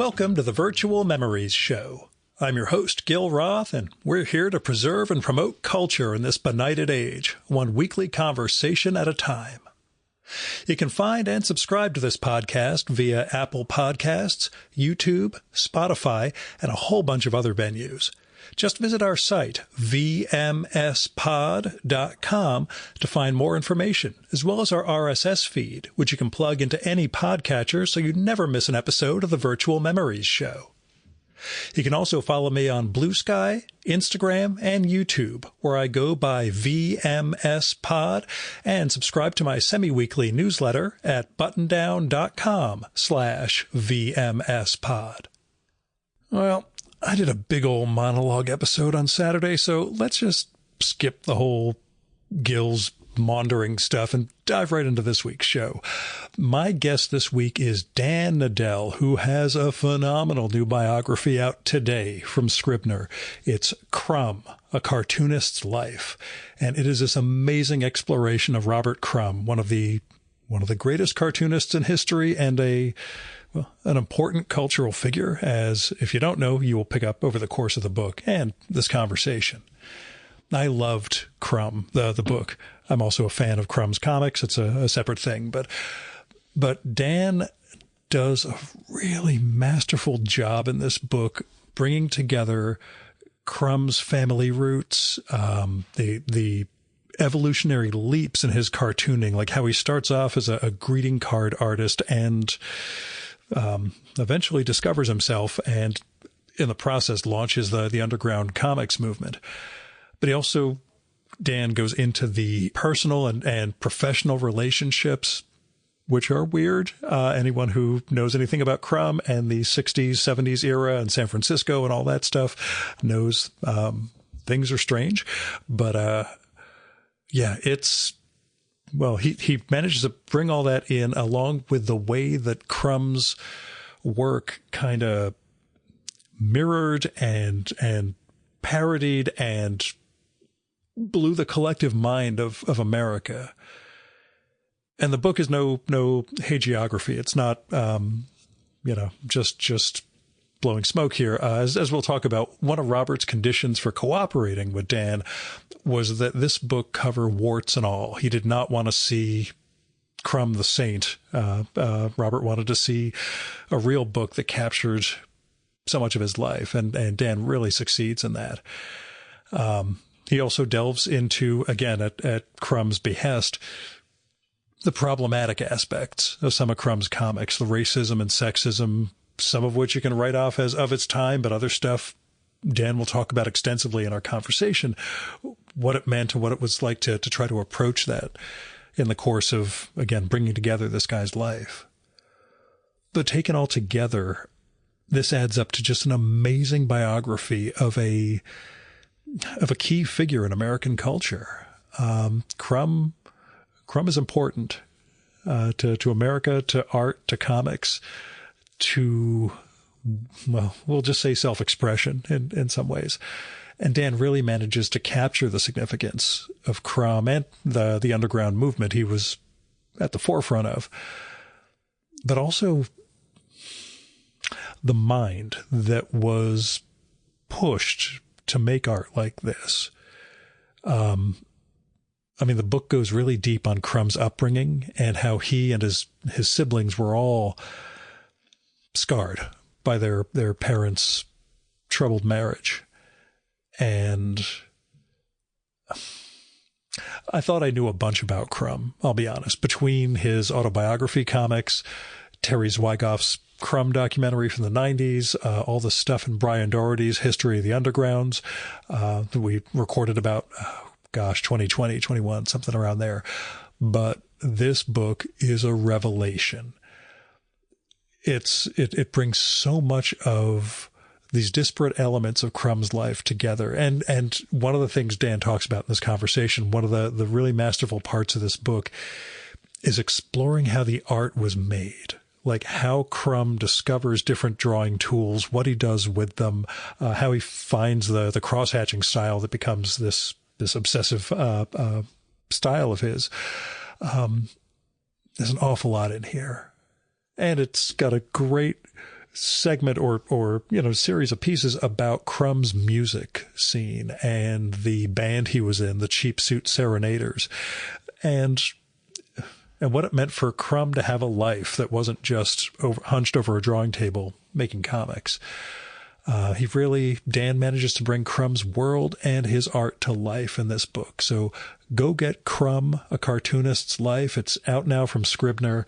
Welcome to the Virtual Memories Show. I'm your host, Gil Roth, and we're here to preserve and promote culture in this benighted age, one weekly conversation at a time. You can find and subscribe to this podcast via Apple Podcasts, YouTube, Spotify, and a whole bunch of other venues. Just visit our site, vmspod.com, to find more information, as well as our RSS feed, which you can plug into any podcatcher so you never miss an episode of the Virtual Memories Show. You can also follow me on Blue Sky, Instagram, and YouTube, where I go by vmspod, and subscribe to my semi-weekly newsletter at buttondown.com/vmspod. Well, I did a big old monologue episode on Saturday, so let's just skip the whole Gil's maundering stuff and dive right into this week's show. My guest this week is Dan Nadel, who has a phenomenal new biography out today from Scribner. It's Crumb, A Cartoonist's Life, and it is this amazing exploration of Robert Crumb, one of the greatest cartoonists in history and an important cultural figure, as if you don't know, you will pick up over the course of the book and this conversation. I loved Crumb, the book. I'm also a fan of Crumb's comics. It's a separate thing, but Dan does a really masterful job in this book, bringing together Crumb's family roots, the evolutionary leaps in his cartooning, like how he starts off as a greeting card artist and eventually discovers himself and in the process launches the underground comics movement. But he also, Dan goes into the personal and professional relationships, which are weird. Anyone who knows anything about Crumb and the 60s, 70s era and San Francisco and all that stuff knows things are strange. But yeah, he manages to bring all that in, along with the way that Crumb's work kind of mirrored and parodied and blew the collective mind of America. And the book is no hagiography. It's not, just blowing smoke here. As we'll talk about, one of Robert's conditions for cooperating with Dan was that this book cover warts and all. He did not want to see Crumb the saint. Robert wanted to see a real book that captured so much of his life, and Dan really succeeds in that. He also delves into, again, at Crumb's behest, the problematic aspects of some of Crumb's comics, the racism and sexism, some of which you can write off as of its time, but other stuff Dan will talk about extensively in our conversation, what it meant and what it was like to try to approach that in the course of, again, bringing together this guy's life. But taken all together, this adds up to just an amazing biography of a key figure in American culture. Crumb is important to America, to art, to comics, to, well, we'll just say self-expression in some ways. And Dan really manages to capture the significance of Crumb and the underground movement he was at the forefront of, but also the mind that was pushed to make art like this. The book goes really deep on Crumb's upbringing and how he and his siblings were all scarred by their parents' troubled marriage. And I thought I knew a bunch about Crumb, I'll be honest. Between his autobiography comics, Terry Zweigoff's Crumb documentary from the 90s, all the stuff in Brian Doherty's History of the Undergrounds that we recorded about, 2020, 21, something around there. But this book is a revelation. It brings so much of these disparate elements of Crumb's life together. And one of the things Dan talks about in this conversation, one of the really masterful parts of this book, is exploring how the art was made. Like how Crumb discovers different drawing tools, what he does with them, how he finds the cross-hatching style that becomes this obsessive style of his. There's an awful lot in here. And it's got a great segment or series of pieces about Crumb's music scene and the band he was in, the Cheap Suit Serenaders, and what it meant for Crumb to have a life that wasn't just hunched over a drawing table making comics. Dan manages to bring Crumb's world and his art to life in this book. So go get Crumb, A Cartoonist's Life. It's out now from Scribner.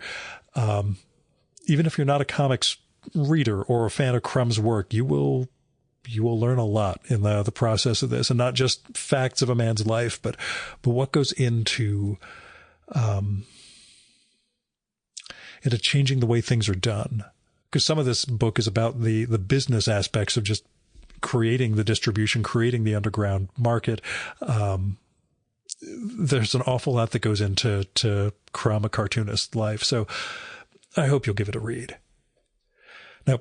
Even if you're not a comics reader or a fan of Crumb's work, you will learn a lot in the process of this, and not just facts of a man's life, but what goes into changing the way things are done. Because some of this book is about the business aspects of just creating the distribution, creating the underground market. There's an awful lot that goes into Crumb, A Cartoonist's Life. So I hope you'll give it a read. Now,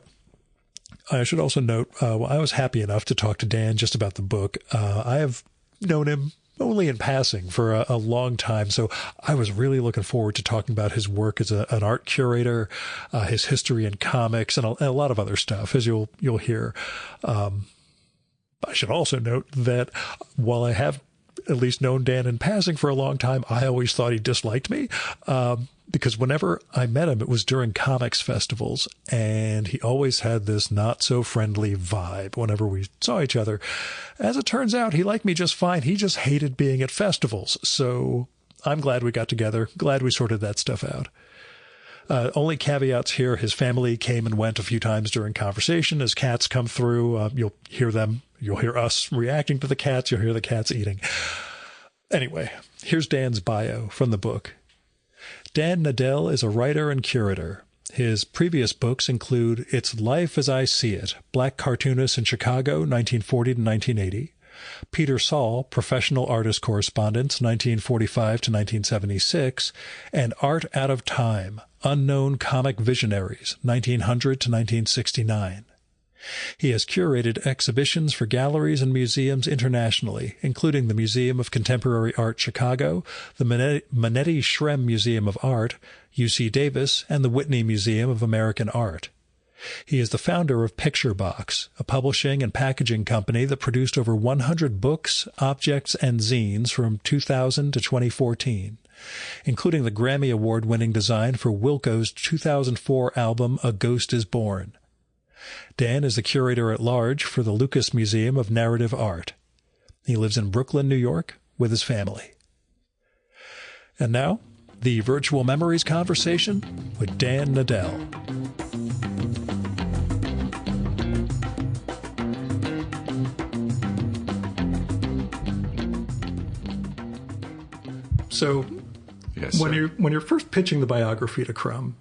I should also note, I was happy enough to talk to Dan just about the book. I have known him only in passing for a long time. So I was really looking forward to talking about his work as an art curator, his history in comics, and a lot of other stuff, as you'll hear. I should also note that while I have at least known Dan in passing for a long time, I always thought he disliked me, because whenever I met him, it was during comics festivals, and he always had this not so friendly vibe whenever we saw each other. As it turns out, he liked me just fine. He just hated being at festivals. So I'm glad we got together. Glad we sorted that stuff out. Only caveats here. His family came and went a few times during conversation. As cats come through, you'll hear them. You'll hear us reacting to the cats. You'll hear the cats eating. Anyway, here's Dan's bio from the book. Dan Nadel is a writer and curator. His previous books include It's Life as I See It, Black Cartoonists in Chicago, 1940 to 1980, Peter Saul, Professional Artist Correspondence, 1945 to 1976, and Art Out of Time, Unknown Comic Visionaries, 1900 to 1969. He has curated exhibitions for galleries and museums internationally, including the Museum of Contemporary Art Chicago, the Manetti Shrem Museum of Art, UC Davis, and the Whitney Museum of American Art. He is the founder of Picture Box, a publishing and packaging company that produced over 100 books, objects, and zines from 2000 to 2014, including the Grammy Award-winning design for Wilco's 2004 album A Ghost is Born. Dan is the curator at large for the Lucas Museum of Narrative Art. He lives in Brooklyn, New York, with his family. And now, the Virtual Memories conversation with Dan Nadel. So, yes, when you're first pitching the biography to Crumb,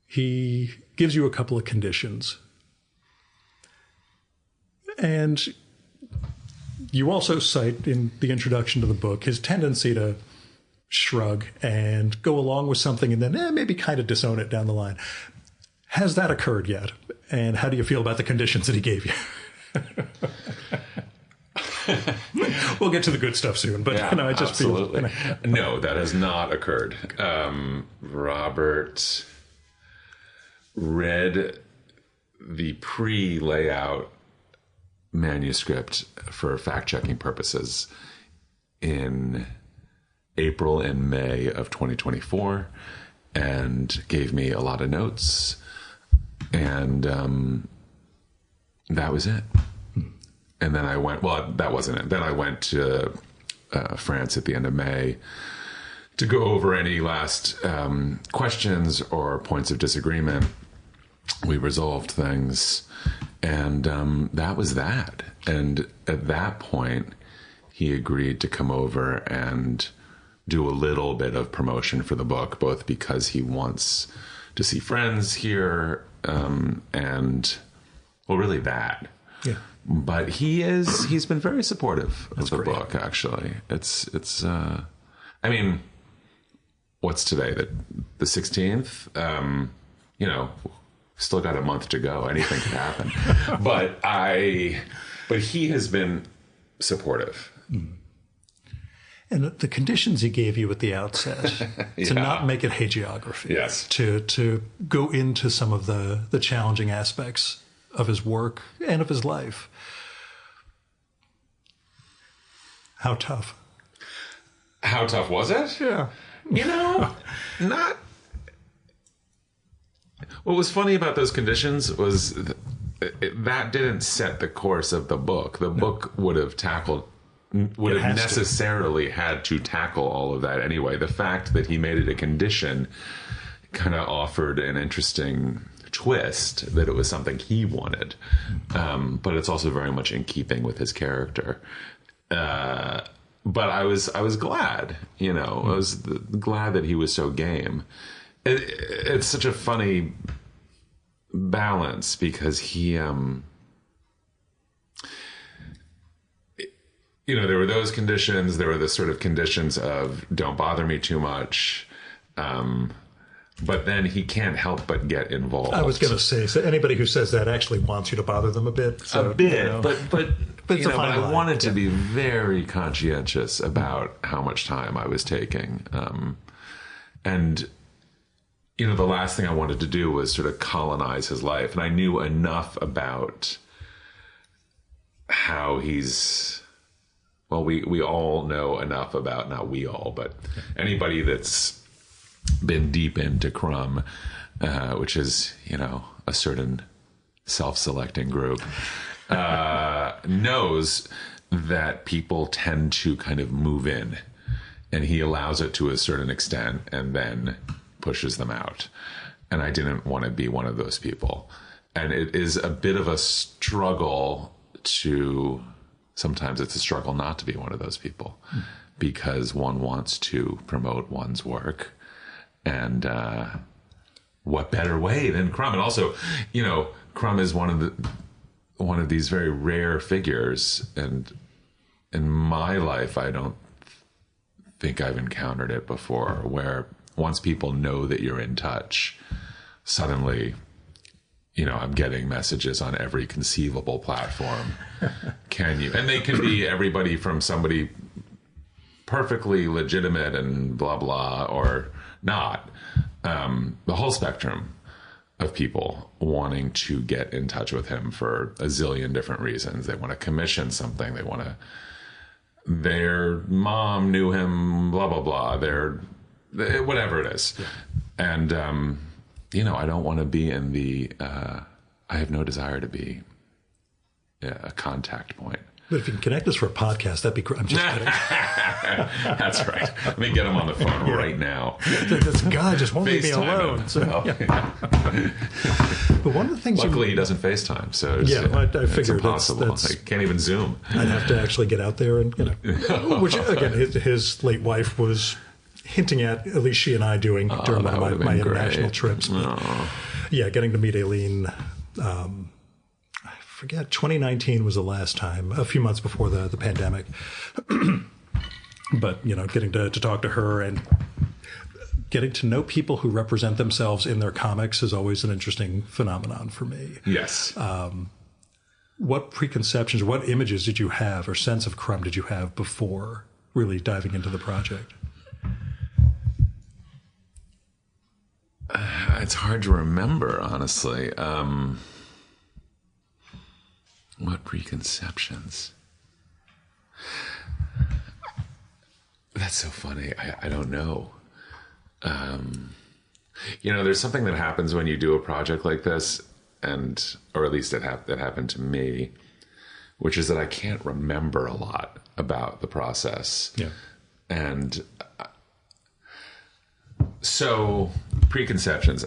he gives you a couple of conditions. And you also cite in the introduction to the book his tendency to shrug and go along with something and then maybe kind of disown it down the line. Has that occurred yet? And how do you feel about the conditions that he gave you? We'll get to the good stuff soon, but yeah, I just absolutely. feel... No, that has not occurred. Robert read the pre-layout manuscript for fact-checking purposes in April and May of 2024 and gave me a lot of notes, and that was it. And then I went, well, that wasn't it. Then I went to France at the end of May to go over any last questions or points of disagreement. We resolved things, and that was that. And at that point, he agreed to come over and do a little bit of promotion for the book, both because he wants to see friends here, and, well, really that. Yeah. But he's been very supportive of the great. book, actually. It's I mean, what's today? The 16th? Still got a month to go. Anything could happen. but he has been supportive. And the conditions he gave you at the outset to not make it hagiography, yes, to go into some of the challenging aspects of his work and of his life. How tough? How tough was it? Yeah. You know, not... What was funny about those conditions was that didn't set the course of the book. The book would have necessarily had to tackle all of that anyway. The fact that he made it a condition kind of offered an interesting twist that it was something he wanted. But it's also very much in keeping with his character. But I was glad, you know, I was glad that he was so game. It's such a funny balance because he, you know, there were those conditions. There were the sort of conditions of don't bother me too much. But then he can't help but get involved. I was going to say, so anybody who says that actually wants you to bother them a bit. So, a bit, you know. but it's you know, a fine but I line. wanted to be very conscientious about how much time I was taking. And, you know, the last thing I wanted to do was sort of colonize his life. And I knew enough about how he's, well, we all know enough about, not we all, but anybody that's been deep into Crumb, which is, you know, a certain self-selecting group, knows that people tend to kind of move in, and he allows it to a certain extent and then pushes them out. And I didn't want to be one of those people. And it is a bit of a struggle to, sometimes it's a struggle not to be one of those people, because one wants to promote one's work. And what better way than Crumb? And also, you know, Crumb is one of these very rare figures, and in my life, I don't think I've encountered it before, where once people know that you're in touch, suddenly, you know, I'm getting messages on every conceivable platform. Can you? And they can be everybody from somebody perfectly legitimate and blah blah, or not, the whole spectrum of people wanting to get in touch with him for a zillion different reasons. They want to commission something. They want to, their mom knew him, blah, blah, blah. Whatever it is. Yeah. And, you know, I don't want to be in I have no desire to be a contact point. But if you can connect us for a podcast, that'd be great. I'm just kidding. That's right. Let me get him on the phone right now. This guy just won't leave me FaceTime alone. So, yeah. But one of the things luckily he doesn't FaceTime, so I figured it's impossible. that's I can't even Zoom. I'd have to actually get out there and, you know, which again, his late wife was hinting at least she and I doing during one of my international trips. But, yeah, getting to meet Aileen. I forget, 2019 was the last time, a few months before the pandemic. But, you know, getting to talk to her and getting to know people who represent themselves in their comics is always an interesting phenomenon for me. Yes. What preconceptions, what images did you have or sense of Crumb did you have before really diving into the project? It's hard to remember, honestly. What preconceptions? That's so funny. I don't know. You know, there's something that happens when you do a project like this, or at least that happened to me, which is that I can't remember a lot about the process. Yeah. And so preconceptions.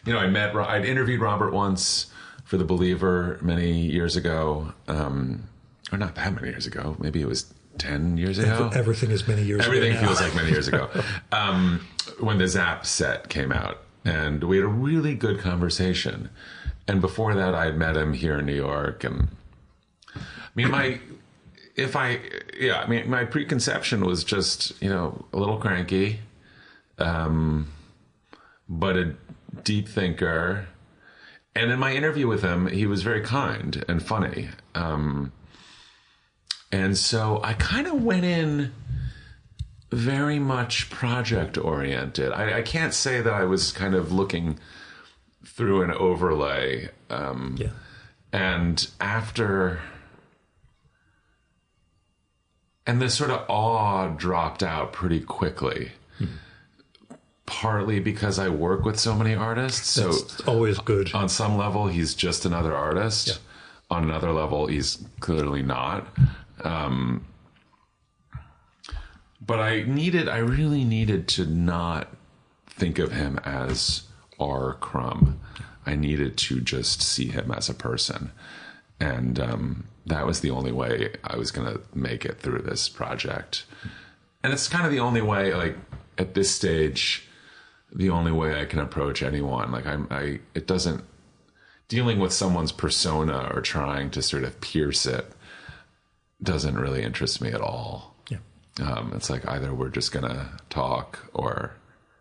You know, I'd interviewed Robert once for The Believer many years ago, or not that many years ago. Maybe it was 10 years ago. Everything is many years ago. Everything feels like many years ago. When the Zap set came out, and we had a really good conversation. And before that, I had met him here in New York. And I mean, my preconception was just, you know, a little cranky, but a deep thinker. And in my interview with him, he was very kind and funny. And so I kind of went in very much project oriented. I can't say that I was kind of looking through an overlay. And and this sort of awe dropped out pretty quickly. Partly because I work with so many artists. So that's always good. On some level, he's just another artist. Yeah. On another level, he's clearly not. But I really needed to not think of him as R. Crumb. I needed to just see him as a person. And that was the only way I was going to make it through this project. And it's kind of the only way, like, at this stage, the only way I can approach anyone. Like, it doesn't, dealing with someone's persona or trying to sort of pierce it doesn't really interest me at all. It's like either we're just going to talk or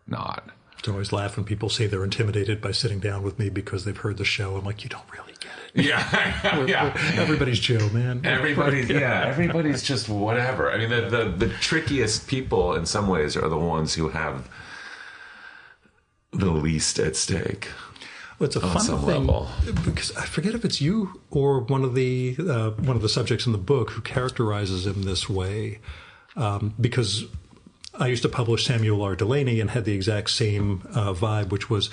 not. I always laugh when people say they're intimidated by sitting down with me because they've heard the show. I'm like, you don't really get it. Yeah. Everybody's Joe, man. Everybody's just whatever. I mean, the trickiest people in some ways are the ones who have the least at stake. Well, it's a fun thing level. Because I forget if it's you or one of the subjects in the book who characterizes him this way. Because I used to publish Samuel R. Delany and had the exact same vibe, which was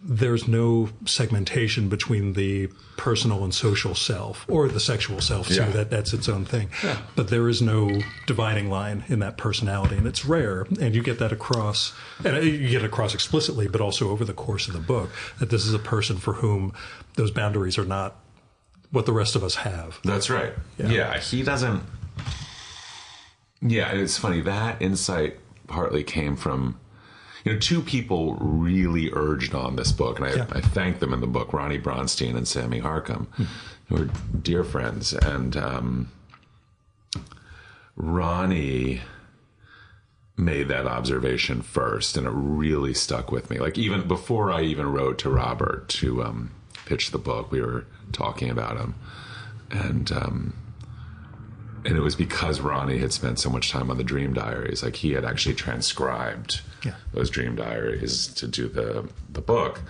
there's no segmentation between the personal and social self, or the sexual self too. Yeah. That's its own thing. Yeah. But there is no dividing line in that personality, and it's rare. And you get that across, and you get it across explicitly, but also over the course of the book, that this is a person for whom those boundaries are not what the rest of us have. That's right. Yeah, he doesn't. Yeah, and it's funny, that insight partly came from, two people really urged on this book, and I thank them in the book, Ronnie Bronstein and Sammy Harcum, who are dear friends. And Ronnie made that observation first, and it really stuck with me. Like, even before I even wrote to Robert to pitch the book, we were talking about him. And it was because Ronnie had spent so much time on the Dream Diaries. Like, he had actually transcribed those Dream Diaries to do the book.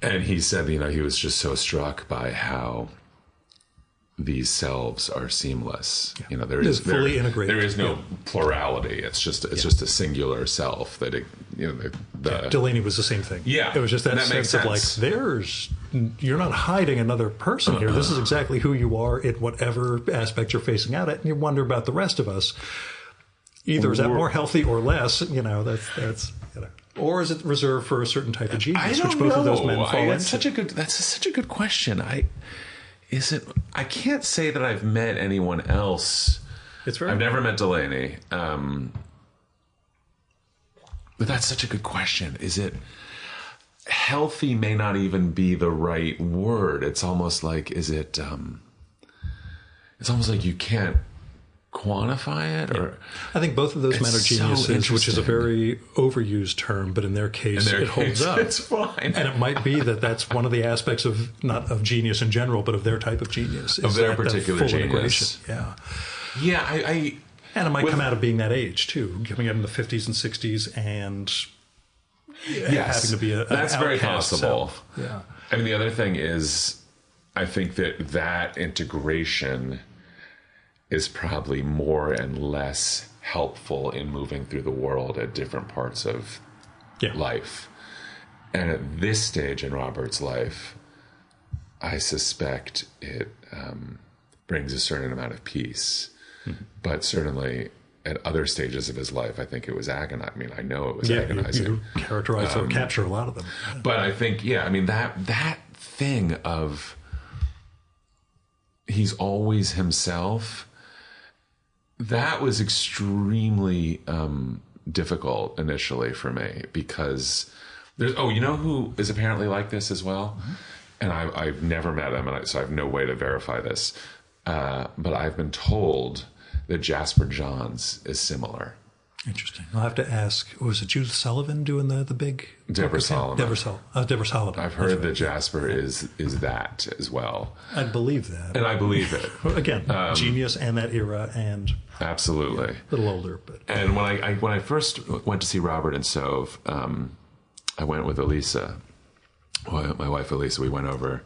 And he said, he was just so struck by how these selves are seamless. Yeah. They're fully integrated. There is no plurality. It's just a singular self that Delany was the same thing. Yeah. It was just that sense of like, you're not hiding another person here. This is exactly who you are in whatever aspect you're facing out at. And you wonder about the rest of us. Either is that more healthy or less, that's or is it reserved for a certain type of genius? I don't which both know. Of those men fall That's into. such a good question. I can't say that I've met anyone else. I've never met Delany. But that's such a good question. Is it healthy may not even be the right word. It's almost like, it's almost like you can't quantify it, or I think both of those men are geniuses, which is a very overused term, but in their case, it holds up. It's fine. And it might be that that's one of the aspects of, not of genius in general, but of their type of genius. Of their particular genius. Yeah. Yeah, and it might come out of being that age, too, coming out in the 50s and 60s and having to be that's very possible. Yeah. I mean, the other thing is, I think that integration is probably more and less helpful in moving through the world at different parts of life. And at this stage in Robert's life, I suspect it brings a certain amount of peace. Mm-hmm. But certainly at other stages of his life, I think it was agonizing. I mean, I know it was agonizing. You characterize or capture a lot of them. But I think, that thing of he's always himself, that was extremely difficult initially for me, because there's, who is apparently like this as well? Mm-hmm. And I've never met him, so I have no way to verify this. But I've been told that Jasper Johns is similar. Interesting. I'll have to ask, was it Judith Sullivan doing the big... Deborah Solomon. Deborah Sullivan. I've heard that Jasper is that as well. I believe that. And I believe it. Again, genius and that era, and... Absolutely. A little older, but... And when I first went to see Robert and Sove, I went with Elisa, my wife Elisa. We went over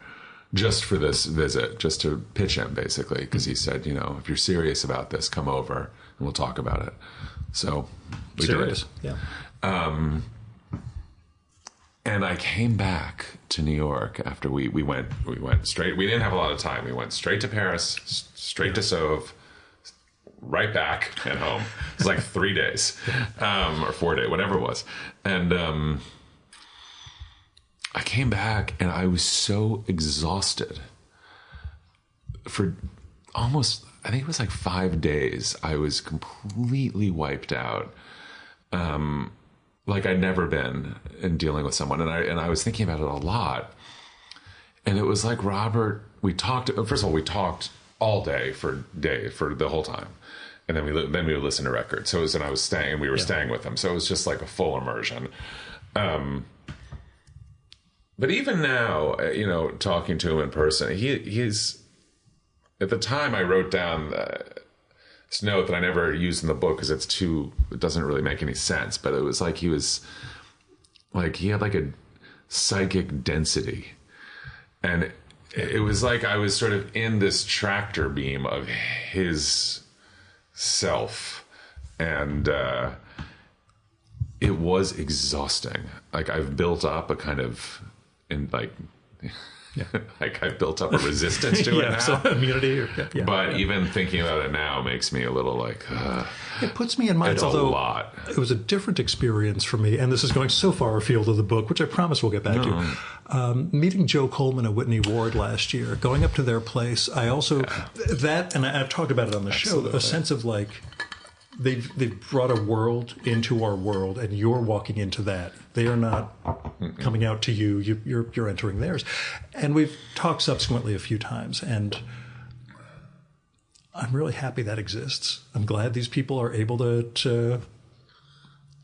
just for this visit, just to pitch him, basically, because he said, if you're serious about this, come over and we'll talk about it. So we serious. did. Yeah. And I came back to New York after we went straight. We didn't have a lot of time. We went straight to Paris, straight to Sove, right back and home. It was like 3 days, or 4 days, whatever it was. And I came back and I was so exhausted for almost, I think it was like 5 days. I was completely wiped out. Like I'd never been in dealing with someone. And I was thinking about it a lot. And it was like Robert, first of all, we talked all day for the whole time. And then we would listen to records. So and I was staying, and we were staying with him. So it was just like a full immersion. But even now, talking to him in person, he's, at the time I wrote down this note that I never used in the book because it doesn't really make any sense. But it was like he had like a psychic density. And it was like I was sort of in this tractor beam of his self. And it was exhausting. Like I've built up a kind of... like I've built up a resistance to it now. So immunity. But even thinking about it now makes me a little like... it puts me in mind, it's although a lot. It was a different experience for me, and this is going so far afield of the book, which I promise we'll get back to. Meeting Joe Coleman and Whitney Ward last year, going up to their place, I also... That, and I've talked about it on the show, a sense of like... They've brought a world into our world, and you're walking into that. They are not coming out to you. You're entering theirs. And we've talked subsequently a few times, and I'm really happy that exists. I'm glad these people are able to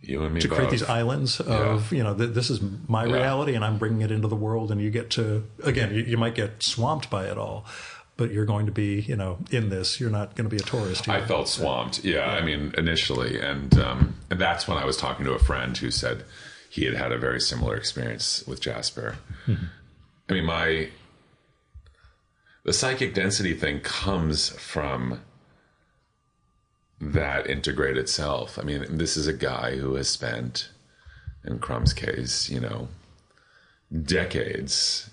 you and me create both. these islands of, this is my reality, and I'm bringing it into the world, and you get to, again, you might get swamped by it all. But you're going to be, in this. You're not going to be a tourist here. I felt swamped. Yeah, I mean, initially. And that's when I was talking to a friend who said he had a very similar experience with Jasper. Mm-hmm. I mean, the psychic density thing comes from that integrated self. I mean, this is a guy who has spent, in Crumb's case, decades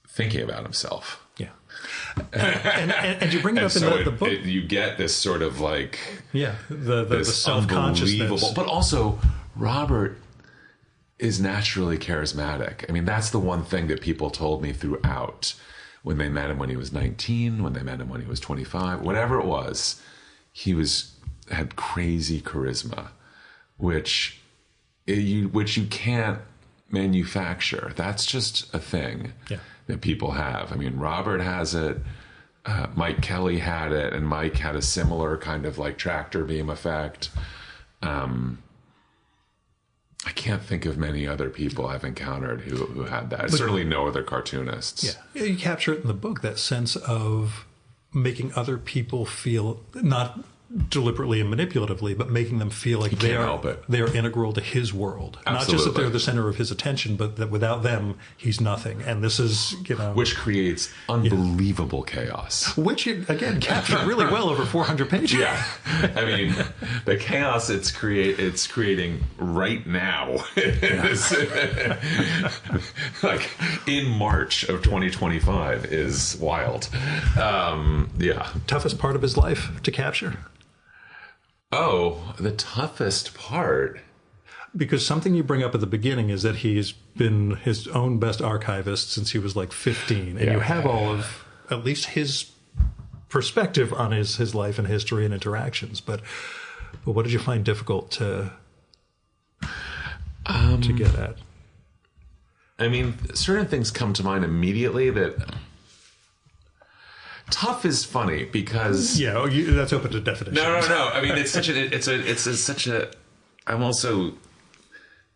thinking about himself. Yeah. And you bring it up in the book. You get this sort of like... Yeah, the self-consciousness. But also, Robert is naturally charismatic. I mean, that's the one thing that people told me throughout. When they met him when he was 19, when they met him when he was 25, whatever it was, he had crazy charisma, which you can't manufacture. That's just a thing that people have. I mean, Robert has it. Mike Kelly had it, and Mike had a similar kind of like tractor beam effect. I can't think of many other people I've encountered who had that. Certainly no other cartoonists. Yeah, you capture it in the book, that sense of making other people feel, not deliberately and manipulatively, but making them feel like they are integral to his world. Absolutely. Not just that they're the center of his attention, but that without them, he's nothing. And this is, which creates unbelievable chaos. Which, again, captured really well over 400 pages. Yeah. I mean, the chaos it's creating right now. Like, in March of 2025 is wild. Toughest part of his life to capture. Oh, the toughest part. Because something you bring up at the beginning is that he's been his own best archivist since he was like 15. And you have all of at least his perspective on his life and history and interactions. But what did you find difficult to get at? I mean, certain things come to mind immediately that... Tough is funny because that's open to definition. No. I mean, it's such a I'm also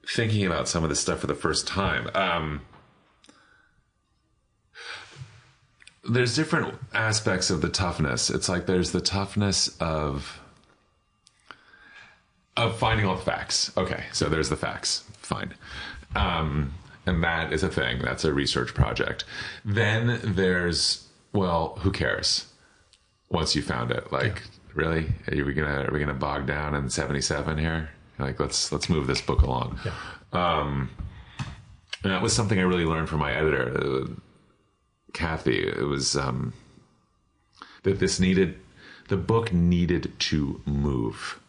thinking about some of this stuff for the first time. There's different aspects of the toughness. It's like there's the toughness of finding all the facts. Okay, so there's the facts. Fine. And that is a thing. That's a research project. Then there's, well, who cares? Once you found it, like, really? Are we gonna bog down in 77 here? Like, let's move this book along. Yeah. And that was something I really learned from my editor, Kathy. It was that the book needed to move.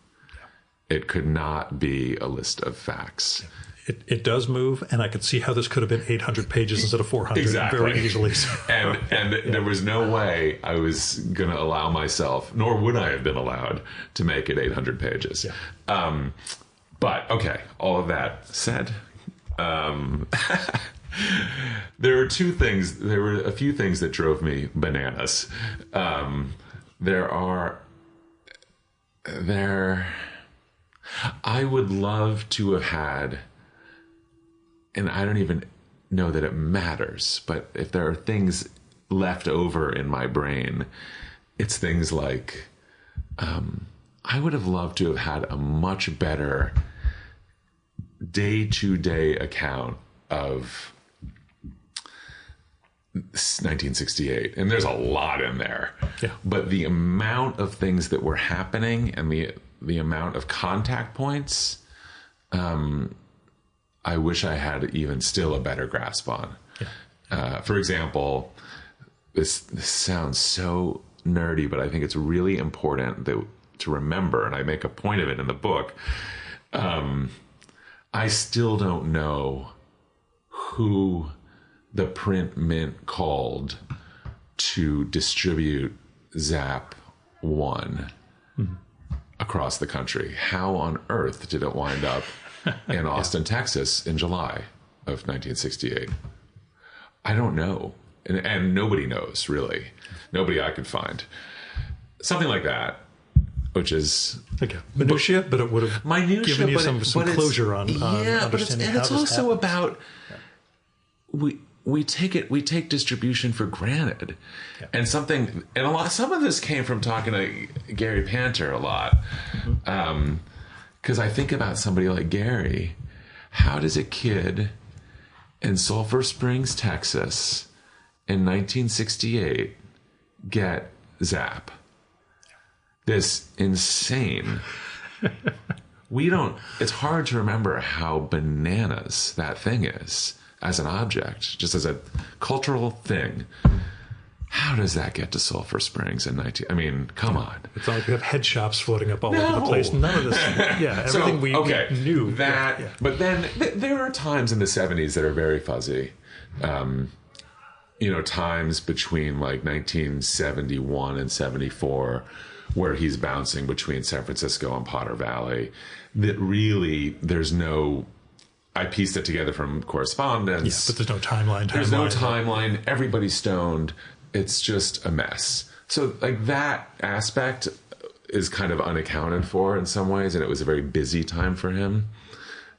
It could not be a list of facts. It does move, and I could see how this could have been 800 pages instead of 400 exactly. very easily. And there was no way I was going to allow myself, nor would I have been allowed, to make it 800 pages. Yeah. But, okay, all of that said, there were a few things that drove me bananas. I would love to have had, and I don't even know that it matters, but if there are things left over in my brain, it's things like, I would have loved to have had a much better day-to-day account of 1968. And there's a lot in there. Yeah. But the amount of things that were happening and the amount of contact points, I wish I had even still a better grasp on. Yeah. For example, this sounds so nerdy, but I think it's really important to remember, and I make a point of it in the book. I still don't know who the print mint called to distribute Zap 1 across the country. How on earth did it wind up in Austin, Texas in July of 1968? I don't know. And nobody knows, really. Nobody I could find. Something like that, which is... Okay. Minutia, but it would have given you some closure on understanding how this also happened. About... We take distribution for granted. Yeah. And some of this came from talking to Gary Panter a lot. Because I think about somebody like Gary. How does a kid in Sulphur Springs, Texas in 1968 get Zap? This insane... it's hard to remember how bananas that thing is as an object, just as a cultural thing. How does that get to Sulphur Springs in come on. It's not like we have head shops floating up all over the place. None of this. Yeah, everything we knew. That, yeah. But then there are times in the 70s that are very fuzzy. Times between like 1971 and 74 where he's bouncing between San Francisco and Potter Valley. That really, there's no... I pieced it together from correspondence. Yeah, but there's no timeline. There's no timeline. Everybody's stoned. It's just a mess. So, like, that aspect is kind of unaccounted for in some ways, and it was a very busy time for him.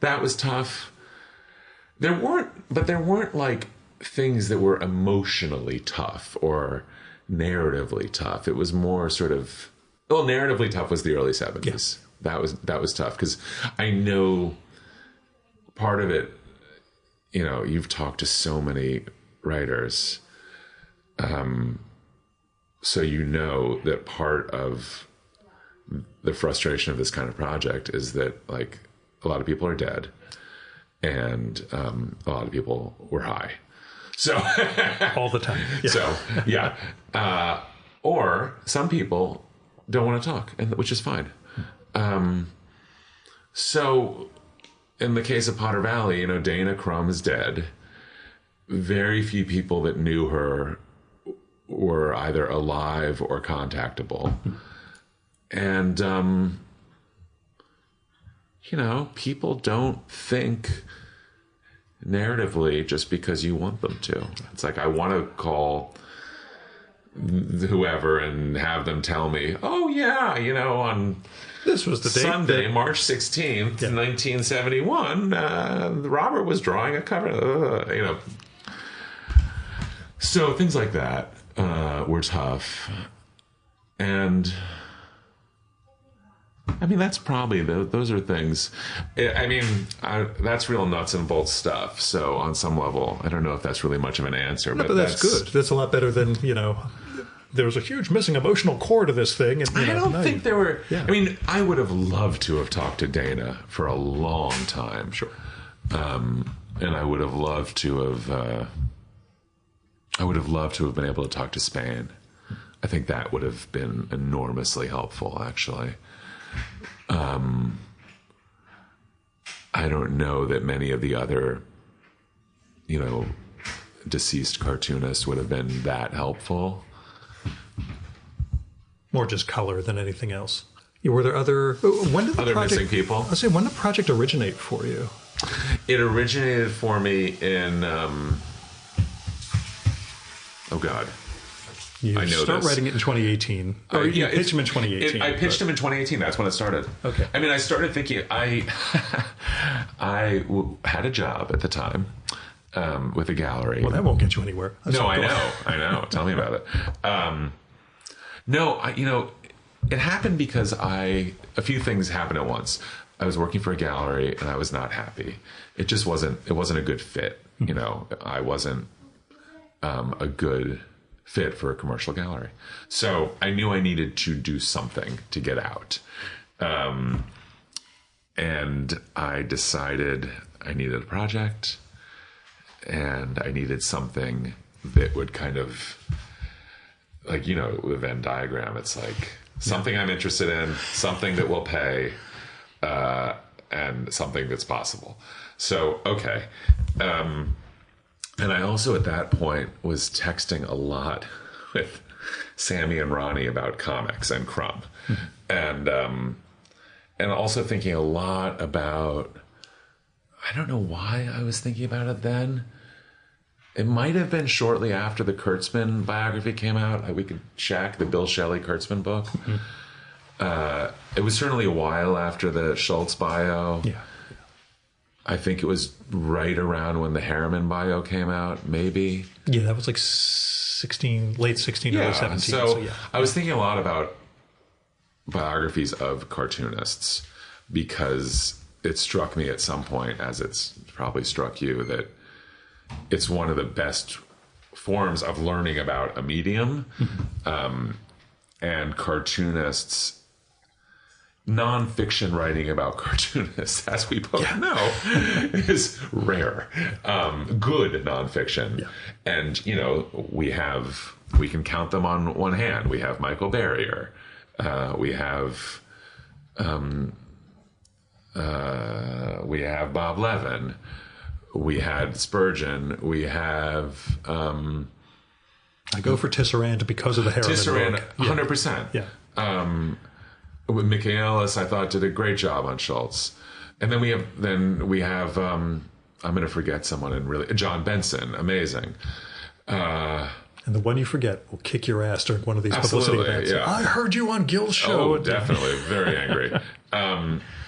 That was tough. There weren't like things that were emotionally tough or narratively tough. It was more sort of... Well, narratively tough was the early 70s. Yeah. That was tough because I know... Part of it, you've talked to so many writers, so that part of the frustration of this kind of project is that, like, a lot of people are dead, and a lot of people were high. So all the time. Yeah. So, yeah. Or some people don't want to talk, which is fine. So... In the case of Potter Valley, Dana Crumb is dead. Very few people that knew her were either alive or contactable. And, people don't think narratively just because you want them to. It's like, I want to call whoever and have them tell me, oh yeah, on this was the date Sunday, March 16th, 1971, Robert was drawing a cover, So things like that were tough. And I mean, that's probably, those are things, that's real nuts and bolts stuff. So on some level, I don't know if that's really much of an answer. No, but that's good. That's a lot better than, there was a huge missing emotional core to this thing. And, I don't think there were, I mean, I would have loved to have talked to Dana for a long time. Sure. And I would have loved to have, been able to talk to Spain. I think that would have been enormously helpful, actually. I don't know that many of the other, deceased cartoonists would have been that helpful. More just color than anything else. Were there other missing people? I was saying, when did the project originate for you? It originated for me in, oh God. You start writing it in 2018. Or you pitched him in 2018. I pitched him in 2018. That's when it started. Okay. I mean, I started thinking, I had a job at the time with a gallery. Well, that won't get you anywhere. I know. Tell me about it. It happened because a few things happened at once. I was working for a gallery and I was not happy. It wasn't a good fit. I wasn't a good fit for a commercial gallery. So I knew I needed to do something to get out. And I decided I needed a project and I needed something that would kind of, like, the Venn diagram, it's like something I'm interested in, something that will pay, and something that's possible. So, okay. And I also at that point was texting a lot with Sammy and Ronnie about comics and Crumb. Mm-hmm. And also thinking a lot about, I don't know why I was thinking about it then. It might have been shortly after the Kurtzman biography came out. We could check the Bill Shelley Kurtzman book. Mm-hmm. It was certainly a while after the Schultz bio. Yeah. I think it was right around when the Harriman bio came out, maybe. Yeah, that was like late 16, early 17. So I was thinking a lot about biographies of cartoonists because it struck me at some point, as it's probably struck you, that it's one of the best forms of learning about a medium. Mm-hmm. And cartoonists, nonfiction writing about cartoonists, as we both know, is rare. Good nonfiction. Yeah. And, we can count them on one hand. We have Michael Barrier. We have Bob Levin. We had Spurgeon. We have... I go for Tisserand because of the Harriman book. 100%. Yeah. With Michaelis, I thought did a great job on Schultz. And then we have I'm going to forget someone, and really John Benson, amazing. And the one you forget will kick your ass during one of these publicity events. Yeah. I heard you on Gil's show. Oh, definitely. Very angry.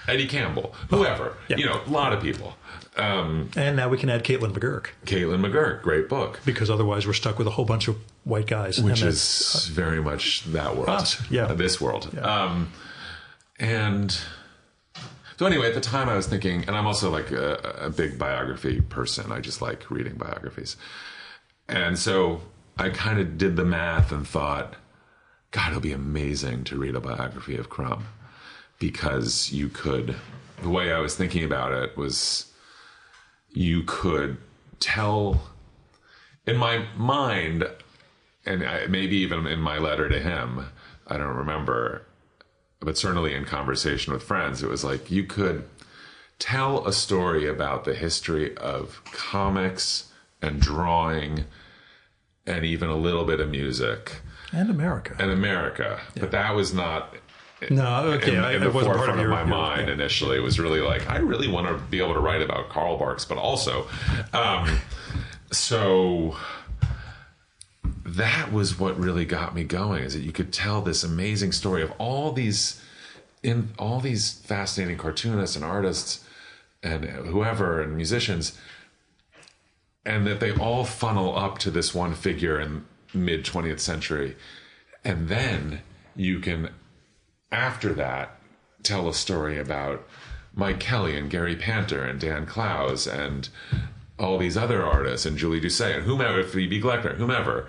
Eddie Campbell, whoever, a lot of people. And now we can add Caitlin McGurk. Great book. Because otherwise we're stuck with a whole bunch of white guys. Which is very much that world. Us, yeah. This world. Yeah. And so anyway, at the time I was thinking, and I'm also like a big biography person. I just like reading biographies. And so I kind of did the math and thought, God, it'll be amazing to read a biography of Crumb. Because the way I was thinking about it was, you could tell in my mind, and maybe even in my letter to him, I don't remember, but certainly in conversation with friends, it was like you could tell a story about the history of comics and drawing and even a little bit of music. And America. Yeah. But that was not... No, okay. In the forefront of my mind initially. It was really like, I really want to be able to write about Karl Barks, but also... so that was what really got me going, is that you could tell this amazing story of all these fascinating cartoonists and artists and whoever and musicians, and that they all funnel up to this one figure in mid 20th century. And then you can, after that, tell a story about Mike Kelly and Gary Panter and Dan Clowes and all these other artists and Julie Doucet and whomever, Phoebe Gleckner, whomever,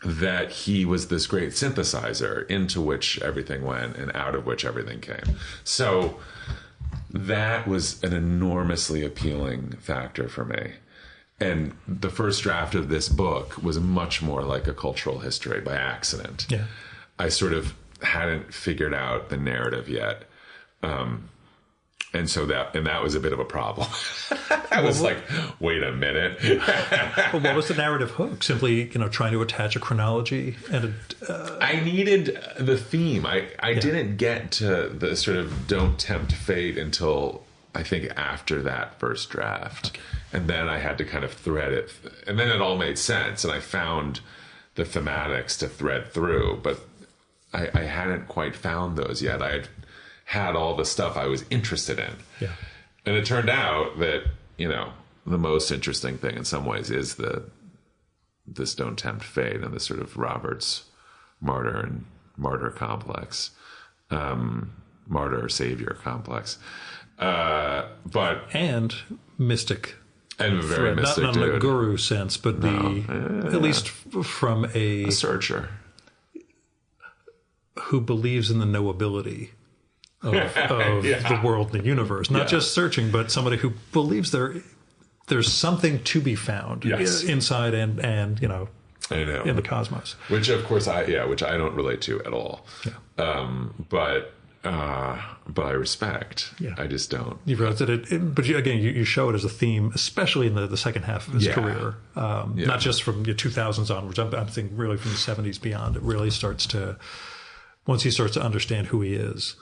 that he was this great synthesizer into which everything went and out of which everything came. So that was an enormously appealing factor for me. And the first draft of this book was much more like a cultural history by accident. Yeah. I sort of hadn't figured out the narrative yet. And so that was a bit of a problem. I was like, wait a minute. Well, what was the narrative hook? Simply, trying to attach a chronology and I needed the theme. I didn't get to the sort of don't tempt fate until I think after that first draft. Okay. And then I had to kind of thread it. And then it all made sense. And I found the thematics to thread through. But I hadn't quite found those yet. I had all the stuff I was interested in. Yeah. And it turned out that, the most interesting thing in some ways is this don't tempt fate and this sort of Robert's martyr complex, martyr savior complex. And mystic. And very mystic, not in a guru sense, but at least from a searcher who believes in the knowability of the world and the universe. Not just searching, but somebody who believes there's something to be found inside and I know. In the cosmos. Which of course I don't relate to at all. Yeah. But I respect. Yeah. I just don't. You've realized that but you show it as a theme, especially in the second half of his career. Not just from the 2000s onwards. I'm thinking really from the 70s beyond. It really starts to, once he starts to understand who he is.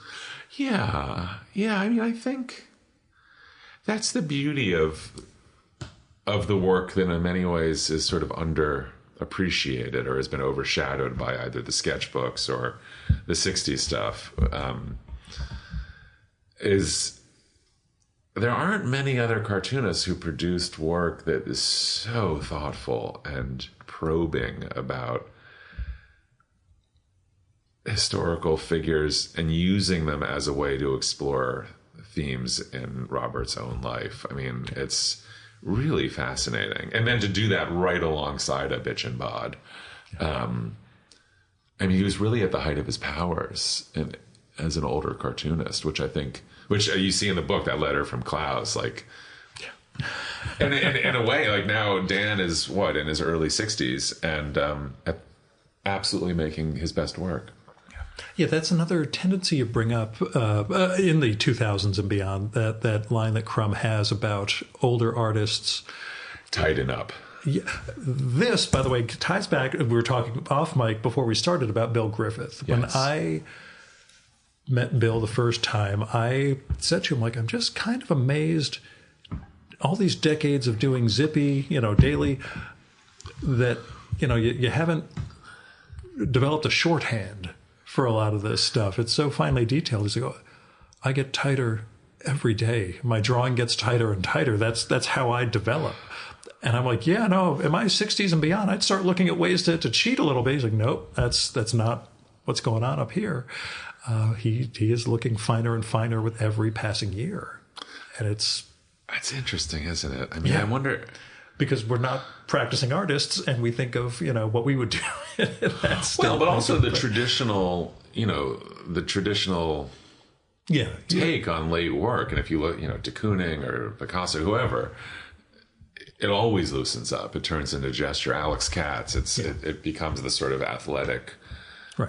Yeah. Yeah. I mean, I think that's the beauty of the work that in many ways is sort of underappreciated or has been overshadowed by either the sketchbooks or the 60s stuff, is there aren't many other cartoonists who produced work that is so thoughtful and probing about historical figures and using them as a way to explore themes in Robert's own life. I mean, it's really fascinating. And then to do that right alongside a Bitch and Bod. I mean, he was really at the height of his powers as an older cartoonist, which you see in the book, that letter from Clowes, like, and in a way, like now Dan is in his early 60s and absolutely making his best work. Yeah, that's another tendency you bring up in the 2000s and beyond, that line that Crumb has about older artists. Tighten up. Yeah. This, by the way, ties back, we were talking off mic before we started about Bill Griffith. Yes. When I met Bill the first time, I said to him, I'm just kind of amazed, all these decades of doing Zippy, daily, that, you haven't developed a shorthand for a lot of this stuff. It's so finely detailed. He's like, I get tighter every day. My drawing gets tighter and tighter. That's how I develop. And I'm like, in my 60s and beyond, I'd start looking at ways to cheat a little bit. He's like, nope, that's not what's going on up here. He is looking finer and finer with every passing year. And that's interesting, isn't it? I mean, I wonder, because we're not practicing artists and we think of, what we would do. But also the traditional take on late work. And if you look, de Kooning or Picasso, whoever, it always loosens up. It turns into gesture. Alex Katz, it becomes the sort of athletic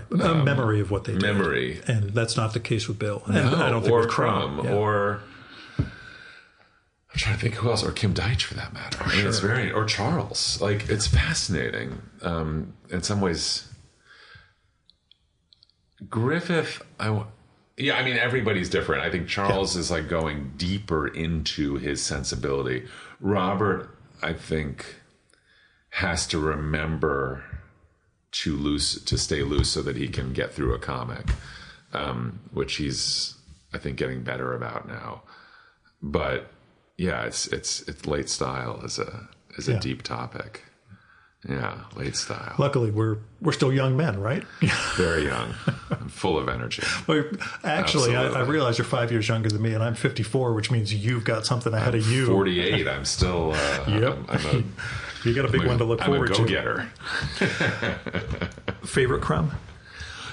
memory of what they did. Memory. And that's not the case with Bill. And I don't think with Crumb. Or I'm trying to think who else, or Kim Deitch for that matter. I mean, it's or Charles. Like, it's fascinating. In some ways, Griffith, everybody's different. I think Charles is like going deeper into his sensibility. Robert, I think, has to remember to stay loose so that he can get through a comic, which he's, I think, getting better about now. But yeah, it's late style is a deep topic. Yeah, late style. Luckily, we're still young men, right? Very young, and full of energy. Well, actually, I realize you're 5 years younger than me, and I'm 54, which means you've got something ahead of you. 48. I'm still. Yep. You got a big one to look forward to. I'm a go-getter. Favorite crumb?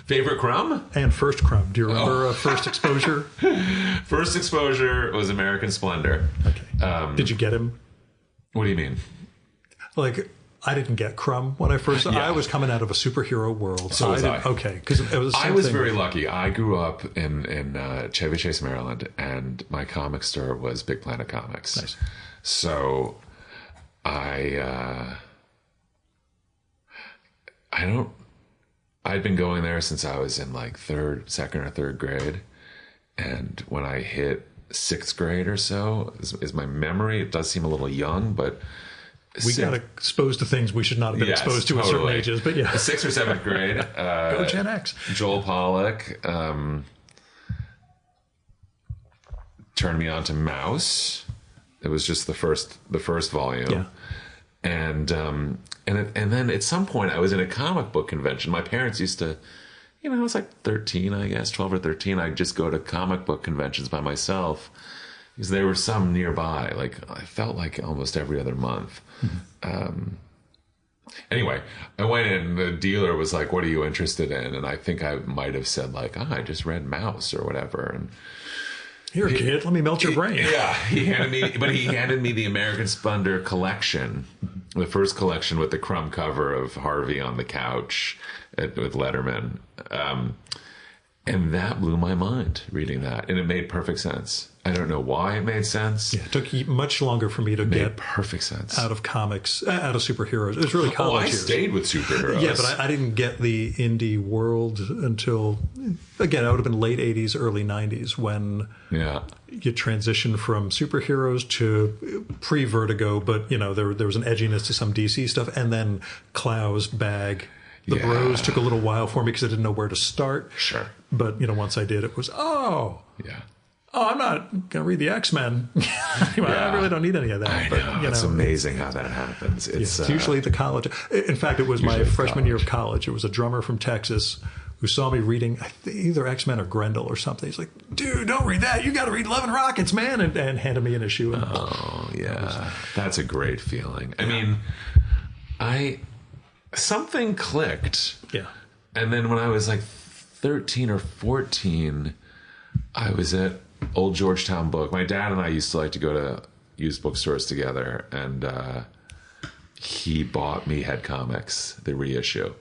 Favorite crumb? And first crumb. Do you remember first exposure? First exposure was American Splendor. Okay. Did you get him? What do you mean? Like, I didn't get Crumb when I first. I was coming out of a superhero world, so was I. Okay, because it was. I was very lucky. I grew up in Chevy Chase, Maryland, and my comic store was Big Planet Comics. Nice. So, I'd been going there since I was in like second or third grade, and when I hit sixth grade or so, is my memory. It does seem a little young, but. We got exposed to things we should not have been exposed to at certain ages, but yeah. 6th or 7th grade. Go Gen X. Joel Pollack turned me on to Mouse. It was just the first volume. Yeah. And then at some point I was in a comic book convention. My parents used to, I was like 13, I guess, 12 or 13. I'd just go to comic book conventions by myself. Because there were some nearby, like I felt like almost every other month. Mm-hmm. Anyway, I went in, and the dealer was like, "What are you interested in?" And I think I might have said like, "I just read Mouse or whatever." And here, kid, let me melt your brain. Yeah, he handed me the American Splendor collection, the first collection with the Crumb cover of Harvey on the couch with Letterman, and that blew my mind reading that, and it made perfect sense. I don't know why it made sense. Yeah, it took much longer for me to get perfect sense out of comics, out of superheroes. It was really college years. I stayed with superheroes. Yeah, but I didn't get the indie world until, again, I would have been late 80s, early 90s when you transitioned from superheroes to pre-Vertigo, but, there was an edginess to some DC stuff, and then Clow's Bag. The Bros took a little while for me because I didn't know where to start. Sure. But, once I did, it was, I'm not going to read the X-Men. I really don't need any of that. I know. It's amazing how that happens. It's usually the college. In fact, it was my freshman year of college. It was a drummer from Texas who saw me reading either X-Men or Grendel or something. He's like, dude, don't read that. You got to read Love and Rockets, man. And handed me an issue. That's a great feeling. I mean, something clicked. Yeah. And then when I was like 13 or 14, I was at Old Georgetown Book. My dad and I used to like to go to used bookstores together, and he bought me Head Comics, the reissue.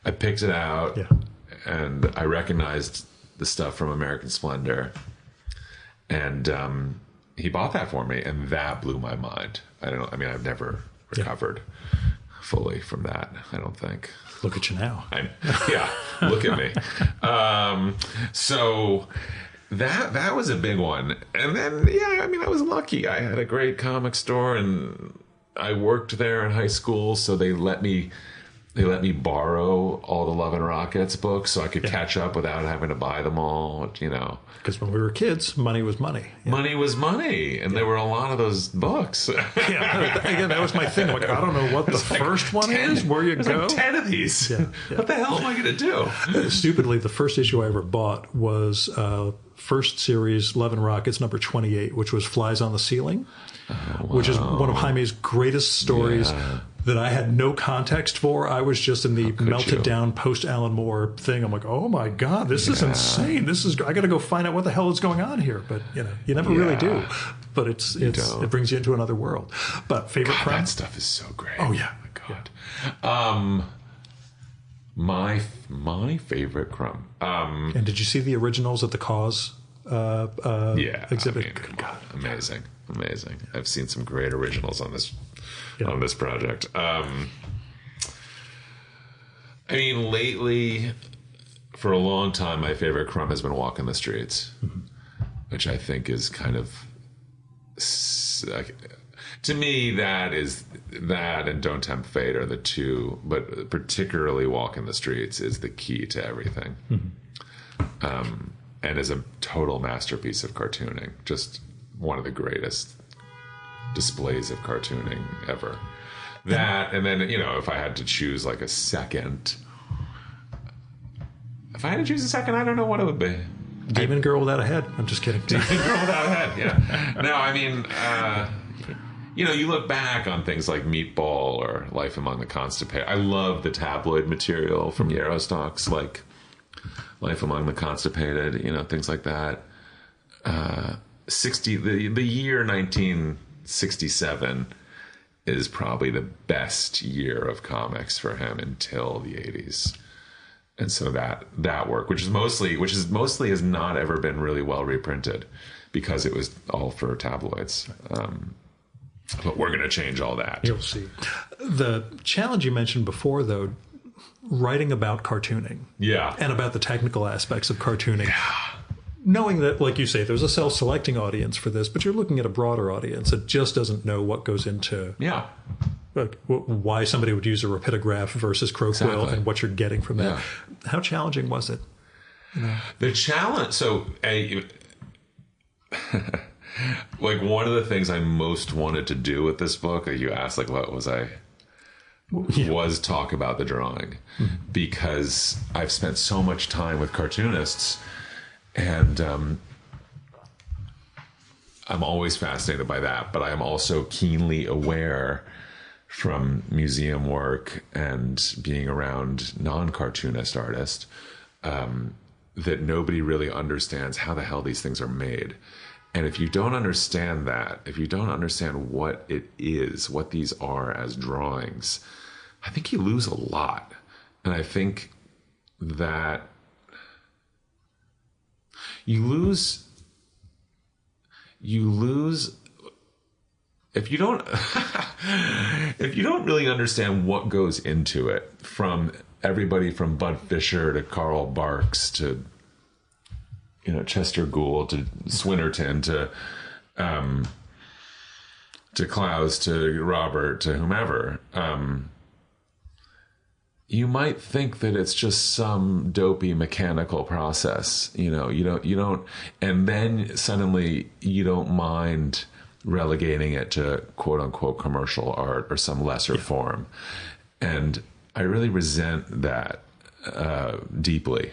I picked it out, and I recognized the stuff from American Splendor, and he bought that for me, and that blew my mind. I've never recovered fully from that, I don't think. Look at you now. Look at me. So that was a big one. And then, I was lucky. I had a great comic store, and I worked there in high school, so they let me borrow all the Love and Rockets books so I could catch up without having to buy them all, Because when we were kids, money was money. Yeah. Money was money, and there were a lot of those books. Again, that was my thing. Like, I don't know what the first one is, where you go. Like 10 of these. Yeah. What the hell am I going to do? Stupidly, the first issue I ever bought was first series Love and Rockets number 28, which was Flies on the Ceiling, which is one of Jaime's greatest stories. That I had no context for. I was just in the melted down post Alan Moore thing. I'm like, oh my God, this is insane. I got to go find out what the hell is going on here. But you never really do. But it brings you into another world. But favorite crime? That stuff is so great. Oh yeah, God. My favorite crumb. And did you see the originals at the Cause exhibit? Good God, amazing. I've seen some great originals on this. On this project. Lately, for a long time, my favorite crumb has been Walking the Streets, which I think is kind of... To me, that and Don't Tempt Fate are the two, but particularly Walk in the Streets is the key to everything. And is a total masterpiece of cartooning. Just one of the greatest displays of cartooning ever. That, and then, if I had to choose like a second, I don't know what it would be. Demon Girl Without a Head. I'm just kidding. Demon Girl Without a Head, yeah. No, I mean, you look back on things like Meatball or Life Among the Constipated. I love the tabloid material from Yarrowstocks, like Life Among the Constipated, things like that. The year 1967 is probably the best year of comics for him until the 80s. And so that work, which mostly has not ever been really well reprinted because it was all for tabloids. But we're going to change all that. You'll see. The challenge you mentioned before, though, writing about cartooning. Yeah. And about the technical aspects of cartooning. Yeah. Knowing that, like you say, there's a self-selecting audience for this, but you're looking at a broader audience that just doesn't know what goes into why somebody would use a rapidograph versus Croquill and what you're getting from that. Yeah. How challenging was it? The challenge, like one of the things I most wanted to do with this book, you asked, like, what was I? Yeah. Was talk about the drawing, because I've spent so much time with cartoonists, and I'm always fascinated by that. But I am also keenly aware from museum work and being around non-cartoonist artists that nobody really understands how the hell these things are made. And if you don't understand that, if you don't understand what it is, what these are as drawings, I think you lose a lot. And I think that you lose if you don't really understand what goes into it, from everybody from Bud Fisher to Carl Barks to Chester Gould to Swinnerton to Klaus to Robert to whomever, you might think that it's just some dopey mechanical process. You don't, and then suddenly you don't mind relegating it to quote unquote commercial art or some lesser form. And I really resent that deeply.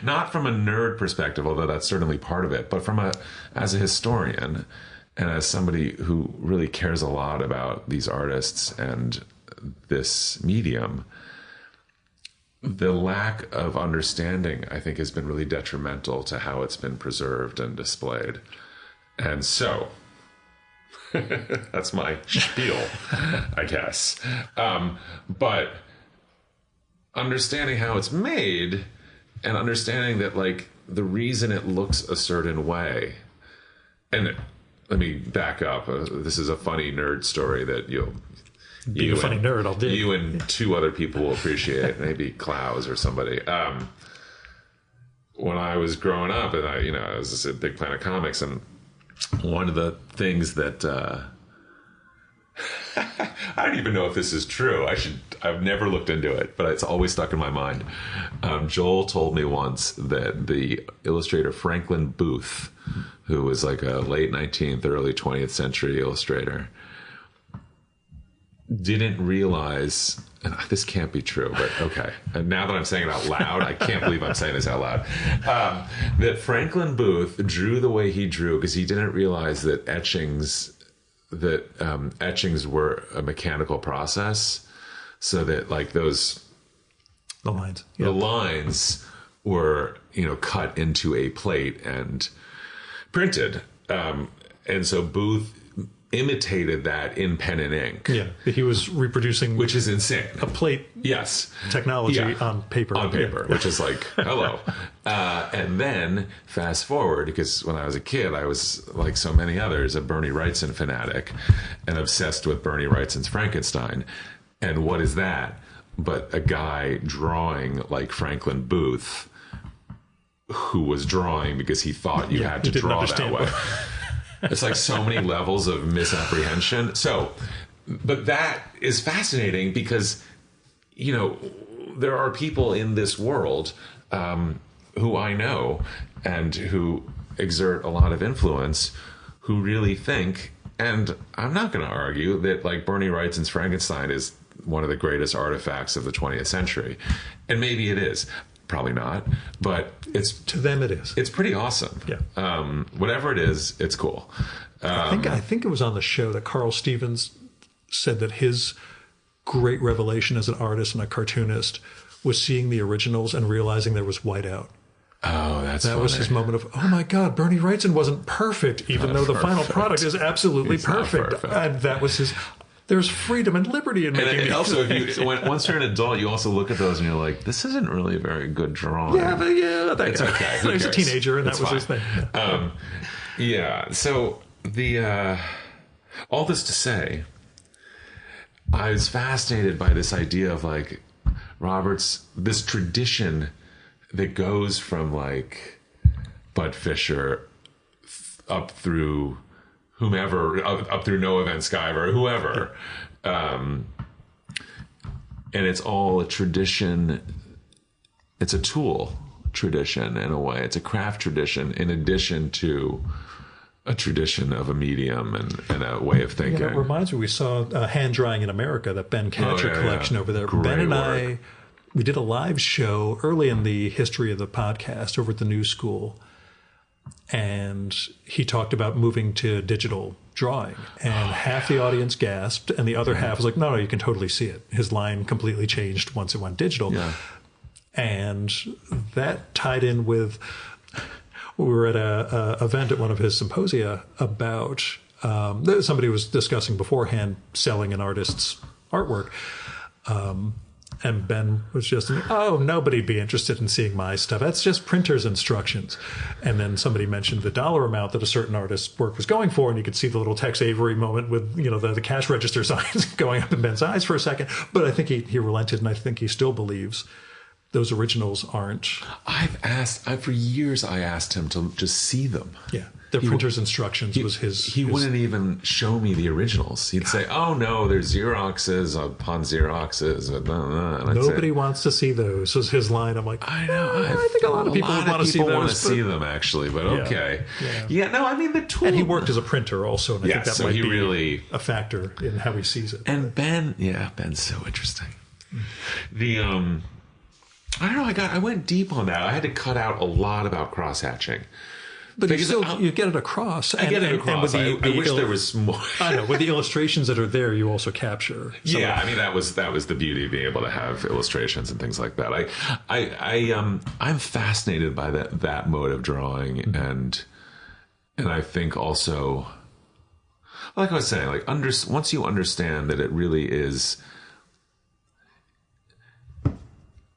Not from a nerd perspective, although that's certainly part of it, but as a historian and as somebody who really cares a lot about these artists and this medium, the lack of understanding, I think, has been really detrimental to how it's been preserved and displayed. And so that's my spiel, I guess. But understanding how it's made and understanding that, like, the reason it looks a certain way. And let me back up. This is a funny nerd story that you and two other people will appreciate, maybe Klaus or somebody. When I was growing up, and I was a big fan of comics, and one of the things that I don't even know if this is true. I've never looked into it, but it's always stuck in my mind. Joel told me once that the illustrator Franklin Booth, who was like a late 19th, early 20th century illustrator, didn't realize, and this can't be true, but okay. And now that I'm saying it out loud, I can't believe I'm saying this out loud. That Franklin Booth drew the way he drew because he didn't realize that etchings were a mechanical process, so that, like, the lines were cut into a plate and printed, and so Booth imitated that in pen and ink. Yeah, he was reproducing, which is insane, a plate. Yes, technology on paper. Which is like, hello. And then fast forward, because when I was a kid, I was, like so many others, a Bernie Wrightson fanatic and obsessed with Bernie Wrightson's Frankenstein. And what is that but a guy drawing like Franklin Booth, who was drawing because he thought you had to draw that way. It's like so many levels of misapprehension. So, but that is fascinating because, you know, there are people in this world who I know and who exert a lot of influence who really think, and I'm not going to argue that like Bernie Wrightson's Frankenstein is one of the greatest artifacts of the 20th century. And maybe it is. Probably not. But it's... To them it is. It's pretty awesome. Yeah. Whatever it is, it's cool. I think it was on the show that Carl Stevens said that his great revelation as an artist and a cartoonist was seeing the originals and realizing there was whiteout. Oh, that was his moment of, oh my God, Bernie Wrightson wasn't perfect, even though the final product is absolutely perfect. And that was his... There's freedom and liberty in making. And also, once you're an adult, you also look at those and you're like, "This isn't really a very good drawing." Yeah, but it's okay. He was a teenager, and that was his thing. Yeah. So all this to say, I was fascinated by this idea of like Robert's this tradition that goes from like Bud Fisher up through whomever, up through Noah Van Sciver, whoever. And it's all a tradition. It's a tool tradition in a way. It's a craft tradition in addition to a tradition of a medium and a way of thinking. Yeah, it reminds me, we saw Hand Drying in America, that Ben Catcher collection over there. Great Ben and work. we did a live show early in the history of the podcast over at the New School. And he talked about moving to digital drawing. And half the audience gasped, and the other half was like, no, you can totally see it. His line completely changed once it went digital. Yeah. And that tied in with, we were at a event at one of his symposia about, somebody was discussing beforehand selling an artist's artwork. And Ben was just, nobody'd be interested in seeing my stuff. That's just printer's instructions. And then somebody mentioned the dollar amount that a certain artist's work was going for, and you could see the little Tex Avery moment with, the cash register signs going up in Ben's eyes for a second. But I think he relented, and I think he still believes those originals aren't. For years, I asked him to just see them. Yeah. The printer's instructions was his... He wouldn't even show me the originals. He'd say, oh, no, there's Xeroxes upon Xeroxes. Nobody wants to see those, was his line. I'm like, I know. I think a lot of people want to see those. Want to see them, actually, but okay. Yeah, no, I mean, the tool... And he worked as a printer also, and I think that might be really a factor in how he sees it. And Ben's so interesting. I don't know, I went deep on that. I had to cut out a lot about cross-hatching. But you get it across. I get it across. I wish there was more. I know. With the illustrations that are there, you also capture. Yeah, I mean that was the beauty of being able to have illustrations and things like that. I'm fascinated by that mode of drawing, and I think also, like I was saying, like once you understand that it really is.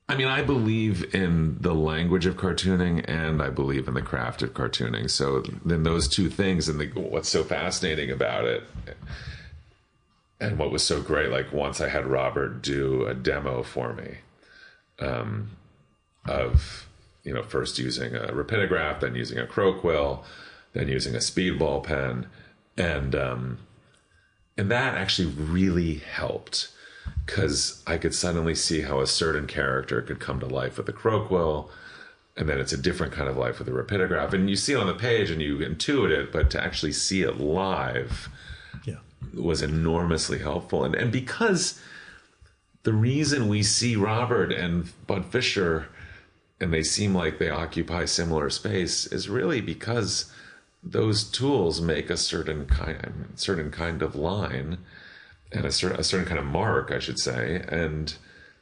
I mean, I believe in the language of cartooning and I believe in the craft of cartooning. So then those two things, and what's so fascinating about it and what was so great, like once I had Robert do a demo for me of, first using a rapidograph, then using a crow quill, then using a speedball pen. And that actually really helped. Because I could suddenly see how a certain character could come to life with a crow quill, and then it's a different kind of life with a rapidograph. And you see it on the page and you intuit it, but to actually see it live was enormously helpful. And because the reason we see Robert and Bud Fisher, and they seem like they occupy similar space, is really because those tools make a certain kind of line. And a certain kind of mark, I should say. And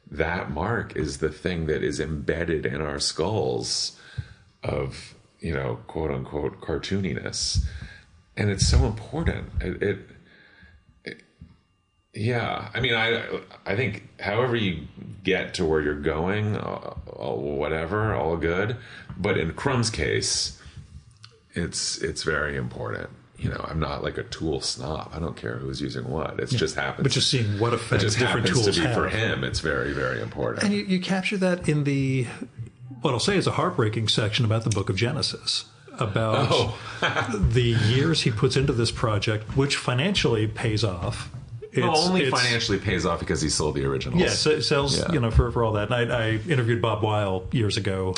that mark is the thing that is embedded in our skulls of, quote unquote, cartooniness. And it's so important. I mean, I think however you get to where you're going, whatever, all good. But in Crumb's case, it's very important. I'm not like a tool snob. I don't care who's using what. It just happens. But just seeing what effect different tools have. It just happens to be for him. It's very, very important. And you capture that in what I'll say is a heartbreaking section about the Book of Genesis. about the years he puts into this project, which financially pays off. It's financially pays off because he sold the originals. Yes, it sells, for all that. And I interviewed Bob Weil years ago.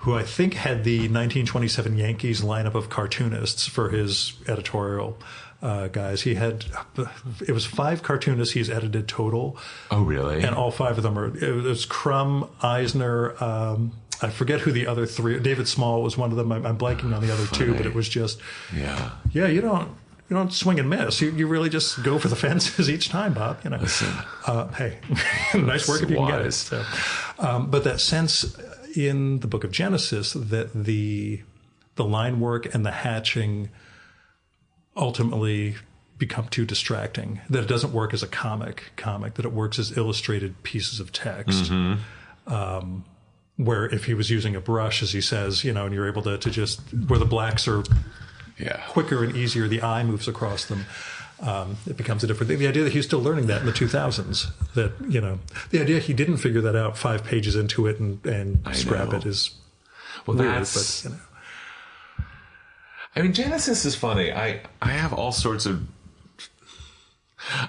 Who I think had the 1927 Yankees lineup of cartoonists for his editorial guys. It was 5 cartoonists he's edited total. Oh, really? And all 5 of them it was Crumb, Eisner, I forget who the other 3, David Small was one of them. I'm blanking on the other 2, but it was just, you don't swing and miss. You really just go for the fences each time, Bob. Listen, hey, nice work if you can get it. So, but that sense in the Book of Genesis that the line work and the hatching ultimately become too distracting. That it doesn't work as a comic. That it works as illustrated pieces of text. Where if he was using a brush, as he says, and you're able to just where the blacks are. Quicker and easier, the eye moves across them. It becomes a different thing. The idea that he's still learning that in the 2000s, that, the idea he didn't figure that out 5 pages into it and scrap it is weird. But, I mean, Genesis is funny. I have all sorts of...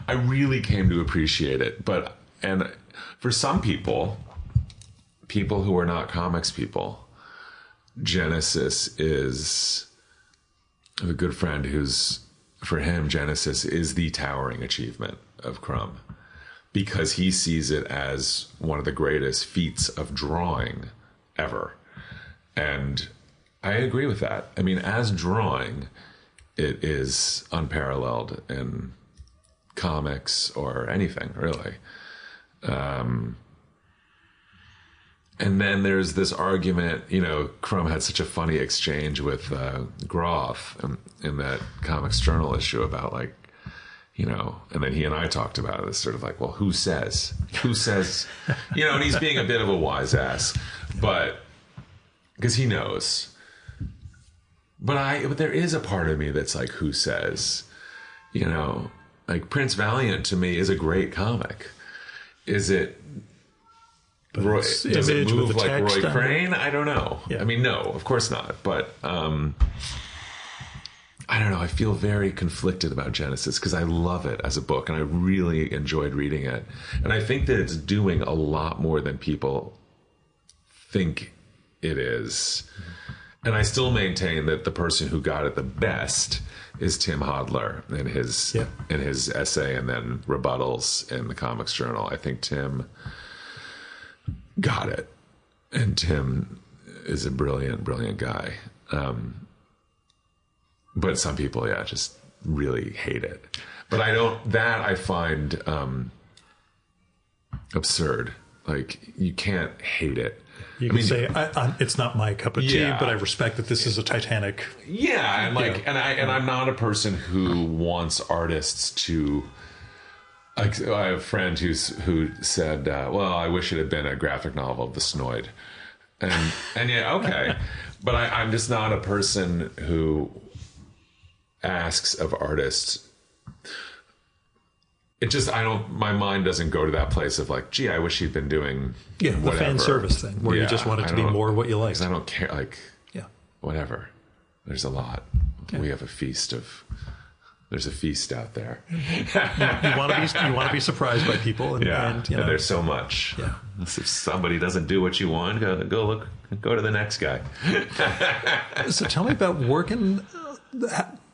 I really came to appreciate it. And for some people who are not comics people, Genesis is... I have a good friend for him, Genesis is the towering achievement of Crumb because he sees it as one of the greatest feats of drawing ever. And I agree with that. I mean, as drawing, it is unparalleled in comics or anything, really. And then there's this argument, Crumb had such a funny exchange with Groff in that Comics Journal issue about and then he and I talked about it. It's sort of like, well, who says, and he's being a bit of a wise ass, but because he knows. But there is a part of me that's like, who says, like Prince Valiant to me is a great comic. Is it? Does it move like Roy Crane? I don't know. I mean, no, of course not. But I don't know. I feel very conflicted about Genesis because I love it as a book and I really enjoyed reading it. And I think that it's doing a lot more than people think it is. And I still maintain that the person who got it the best is Tim Hodler in his essay and then rebuttals in the Comics Journal. I think Tim got it, and Tim is a brilliant guy, but some people just really hate it. But I find absurd. Like, you can't hate it. You can say it's not my cup of tea, but I respect that this is a Titanic. And I'm not a person who wants artists to. I have a friend who said, well, I wish it had been a graphic novel of the Snoid. And okay. But I'm just not a person who asks of artists. My mind doesn't go to that place of like, gee, I wish he'd been doing whatever. The fan service thing where you just want it to be more what you like. I don't care, whatever. There's a lot. Yeah. We have there's a feast out there. You want to be surprised by people, and there's so much. Yeah. If somebody doesn't do what you want, go to the next guy. So tell me about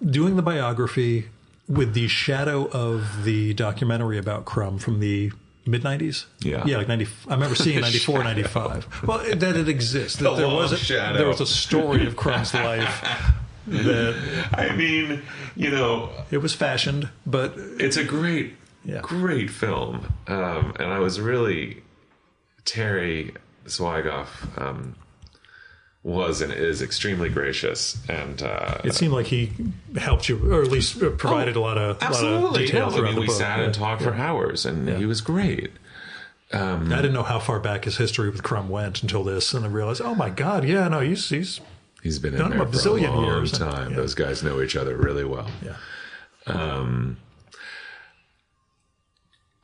doing the biography with the shadow of the documentary about Crumb from the mid-90s. Yeah, like 90. I remember seeing 94, 95. Well, that it exists. That there was a story of Crumb's life. It was fashioned, but it's a great film. And I was really, Terry Zwigoff was and is extremely gracious, and it seemed like he helped you, or at least provided a lot of detail throughout the book. We sat and talked for hours, and he was great. I didn't know how far back his history with Crumb went until this, and I realized, oh my God, he's been in there for a long time. Yeah. Those guys know each other really well. Yeah.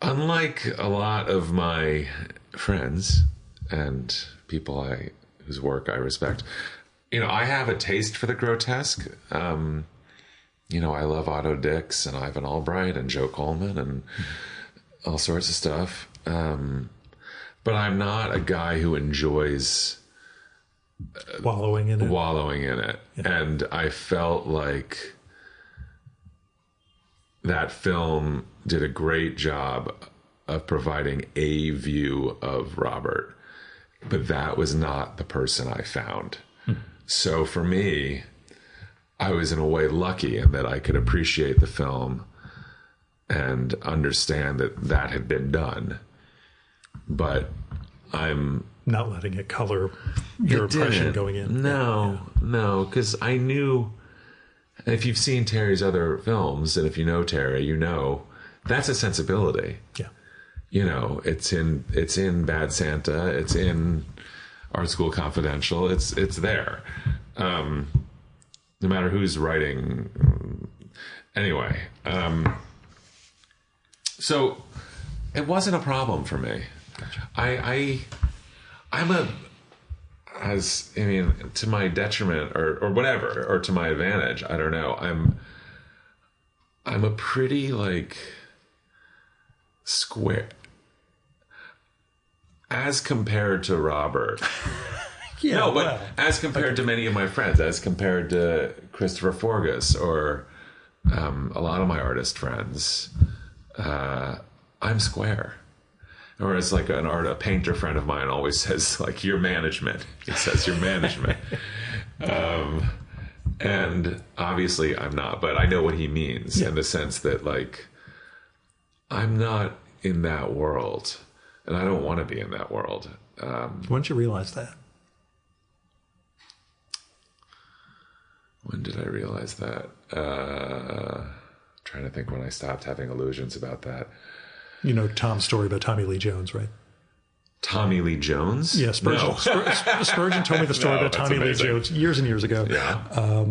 Unlike a lot of my friends and people whose work I respect, I have a taste for the grotesque. I love Otto Dix and Ivan Albright and Joe Coleman and all sorts of stuff. But I'm not a guy who enjoys wallowing in it. Yeah. And I felt like that film did a great job of providing a view of Robert, but that was not the person I found. So for me, I was in a way lucky in that I could appreciate the film and understand that had been done. But I'm not letting it color your impression going in. No, because I knew, if you've seen Terry's other films, and if you know Terry, that's a sensibility. Yeah. It's in Bad Santa, it's in Art School Confidential, it's there. No matter who's writing. Anyway, so it wasn't a problem for me. Gotcha. To my detriment or whatever, or to my advantage, I don't know. I'm a pretty square as compared to Robert. As compared to many of my friends, as compared to Christopher Forgus or a lot of my artist friends, I'm square. Or as a painter friend of mine always says, your management. He says, your management. And obviously I'm not, but I know what he means in the sense that I'm not in that world, and I don't want to be in that world. When did you realize that? When did I realize that? Trying to think when I stopped having illusions about that. You know Tom's story about Tommy Lee Jones, right? Tommy Lee Jones? Yeah, Spurgeon, No. Spurgeon told me the story about Tommy Lee Jones years and years ago. Yeah.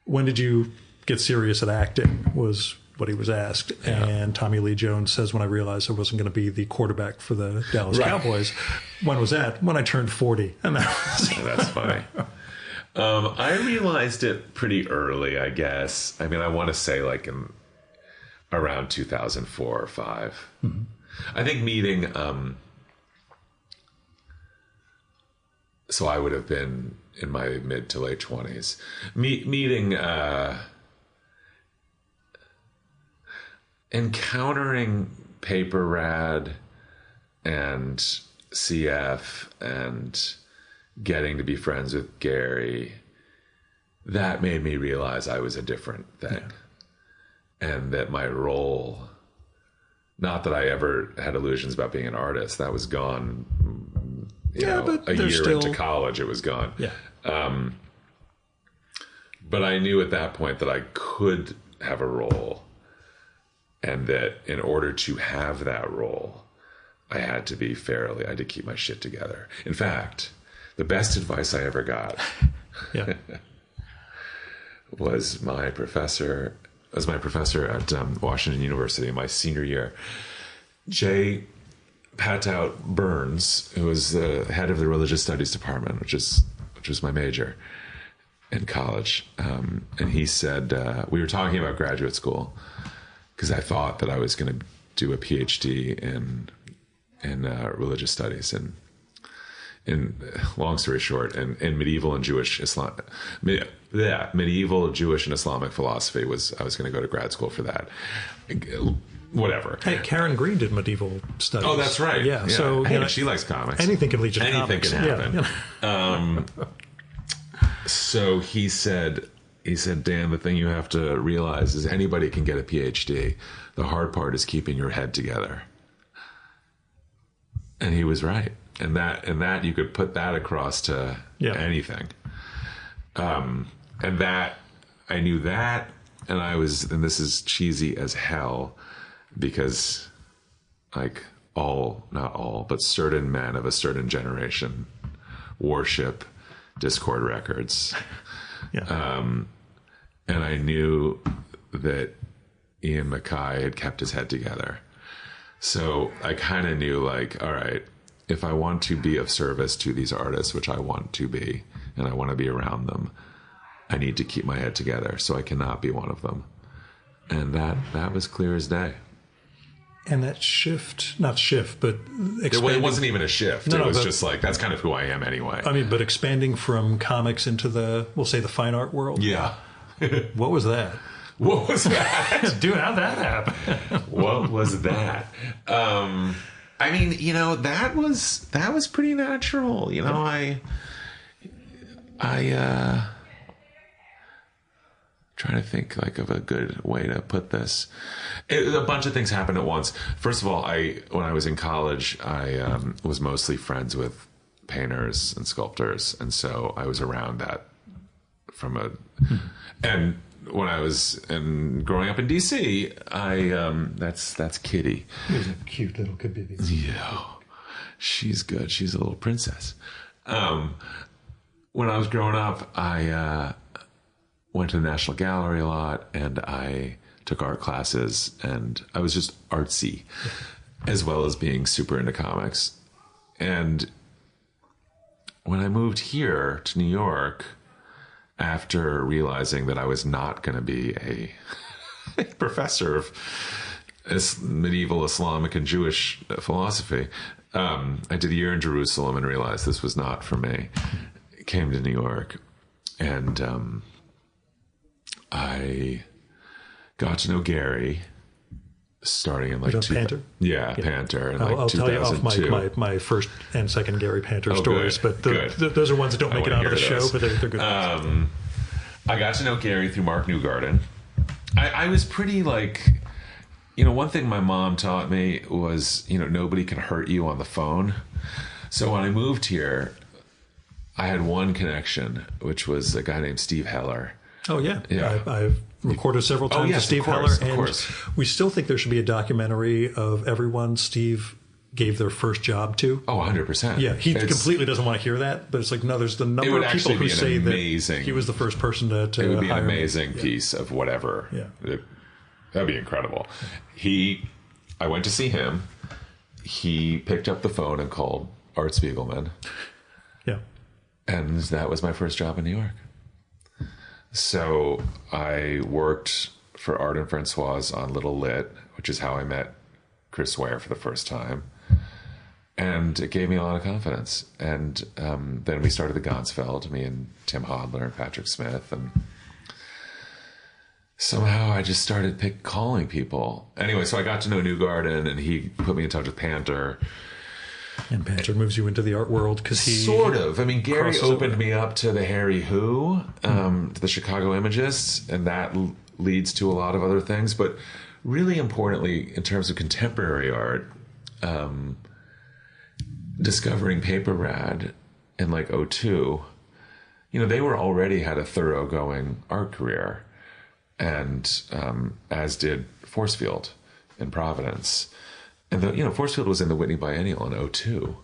When did you get serious at acting was what he was asked. Yeah. And Tommy Lee Jones says, when I realized I wasn't going to be the quarterback for the Dallas Cowboys. When was that? When I turned 40. And that's funny. I realized it pretty early, I guess. I mean, I want to say in around 2004 or 5. Mm-hmm. I think meeting, so I would have been in my mid to late 20s. Meeting, encountering Paper Rad and CF and getting to be friends with Gary, that made me realize I was a different thing. Yeah. And that my role, not that I ever had illusions about being an artist, that was gone, a year into college, it was gone. Yeah. But I knew at that point that I could have a role, and that in order to have that role, I had to keep my shit together. In fact, the best advice I ever got was my professor at Washington University in my senior year, Jay Patout Burns, who was the head of the religious studies department, which was my major in college. And he said, we were talking about graduate school because I thought that I was going to do a PhD in religious studies, and in long story short, in medieval and Jewish Islam, medieval Jewish and Islamic philosophy I was going to go to grad school for that. Whatever. Hey, Karen Green did medieval studies. Oh, that's right. Yeah. So she likes comics. Anything can lead to comics. Anything can happen. So he said, Dan, the thing you have to realize is anybody can get a PhD. The hard part is keeping your head together. And he was right. And that you could put that across to anything. And that I knew that, and this is cheesy as hell, because not all, but certain men of a certain generation worship Discord records. Yeah. And I knew that Ian MacKaye had kept his head together. So I kind of knew all right, if I want to be of service to these artists, which I want to be, and I want to be around them, I need to keep my head together. So I cannot be one of them. And that was clear as day. And that not shift, but expanding. It wasn't even a shift. It was just like, that's kind of who I am anyway. I mean, but expanding from comics into we'll say the fine art world. Yeah. What was that? What was that? Dude, how'd that happen? What was that? I mean, that was pretty natural. I trying to think like of a good way to put this. A bunch of things happened at once. First of all, when I was in college, I was mostly friends with painters and sculptors, and so I was around that and when I was growing up in DC, that's Kitty. She's a cute little baby. Yeah, she's good. She's a little princess. When I was growing up, I went to the National Gallery a lot, and I took art classes, and I was just artsy, as well as being super into comics. And when I moved here to New York, after realizing that I was not going to be a professor of medieval Islamic and Jewish philosophy, I did a year in Jerusalem and realized this was not for me. Came to New York, and I got to know Gary starting in like Panter? Yeah, Panter. In I'll tell you off my first and second Gary Panter stories, good, but those are ones that don't make it out of the show, but they're good. I got to know Gary through Mark Newgarden. I was pretty like, one thing my mom taught me was, nobody can hurt you on the phone. So when I moved here, I had one connection, which was a guy named Steve Heller. Oh, yeah. I've recorded several times with Steve Heller, and we still think there should be a documentary of everyone Steve gave their first job to. Oh, 100%. Yeah, he completely doesn't want to hear that, but it's like, no, there's the number of people who say that he was the first person to it would be an hire amazing piece of whatever. Yeah. That'd be incredible. I went to see him. He picked up the phone and called Art Spiegelman. Yeah. And that was my first job in New York. So I worked for Art and Francoise on Little Lit, which is how I met Chris Ware for the first time. And it gave me a lot of confidence. And then we started the Gonsfeld, me and Tim Hodler and Patrick Smith. And somehow I just started calling people. Anyway, so I got to know Newgarden, and he put me in touch with Panter. And Panter moves you into the art world because he... Sort of. I mean, Gary opened me up to the Harry Who, to the Chicago Imagists, and that leads to a lot of other things. But really importantly, in terms of contemporary art, discovering Paper Rad in like '02, they were already had a thoroughgoing art career, and as did Forcefield in Providence. And Forcefield was in the Whitney Biennial in '02.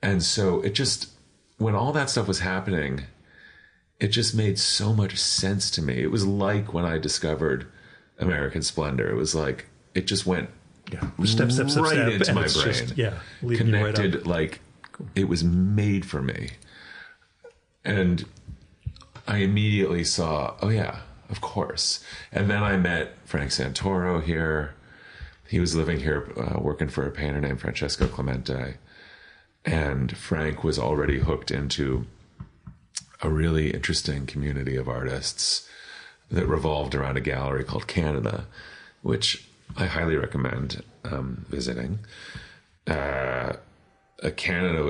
And so it just, when all that stuff was happening, it just made so much sense to me. It was like when I discovered American Splendor. It was like, it just went step, right into my brain. Just, connected, right like it was made for me. And I immediately saw, oh yeah, of course. And then I met Frank Santoro here. He was living here, working for a painter named Francesco Clemente. And Frank was already hooked into a really interesting community of artists that revolved around a gallery called Canada, which I highly recommend visiting. Canada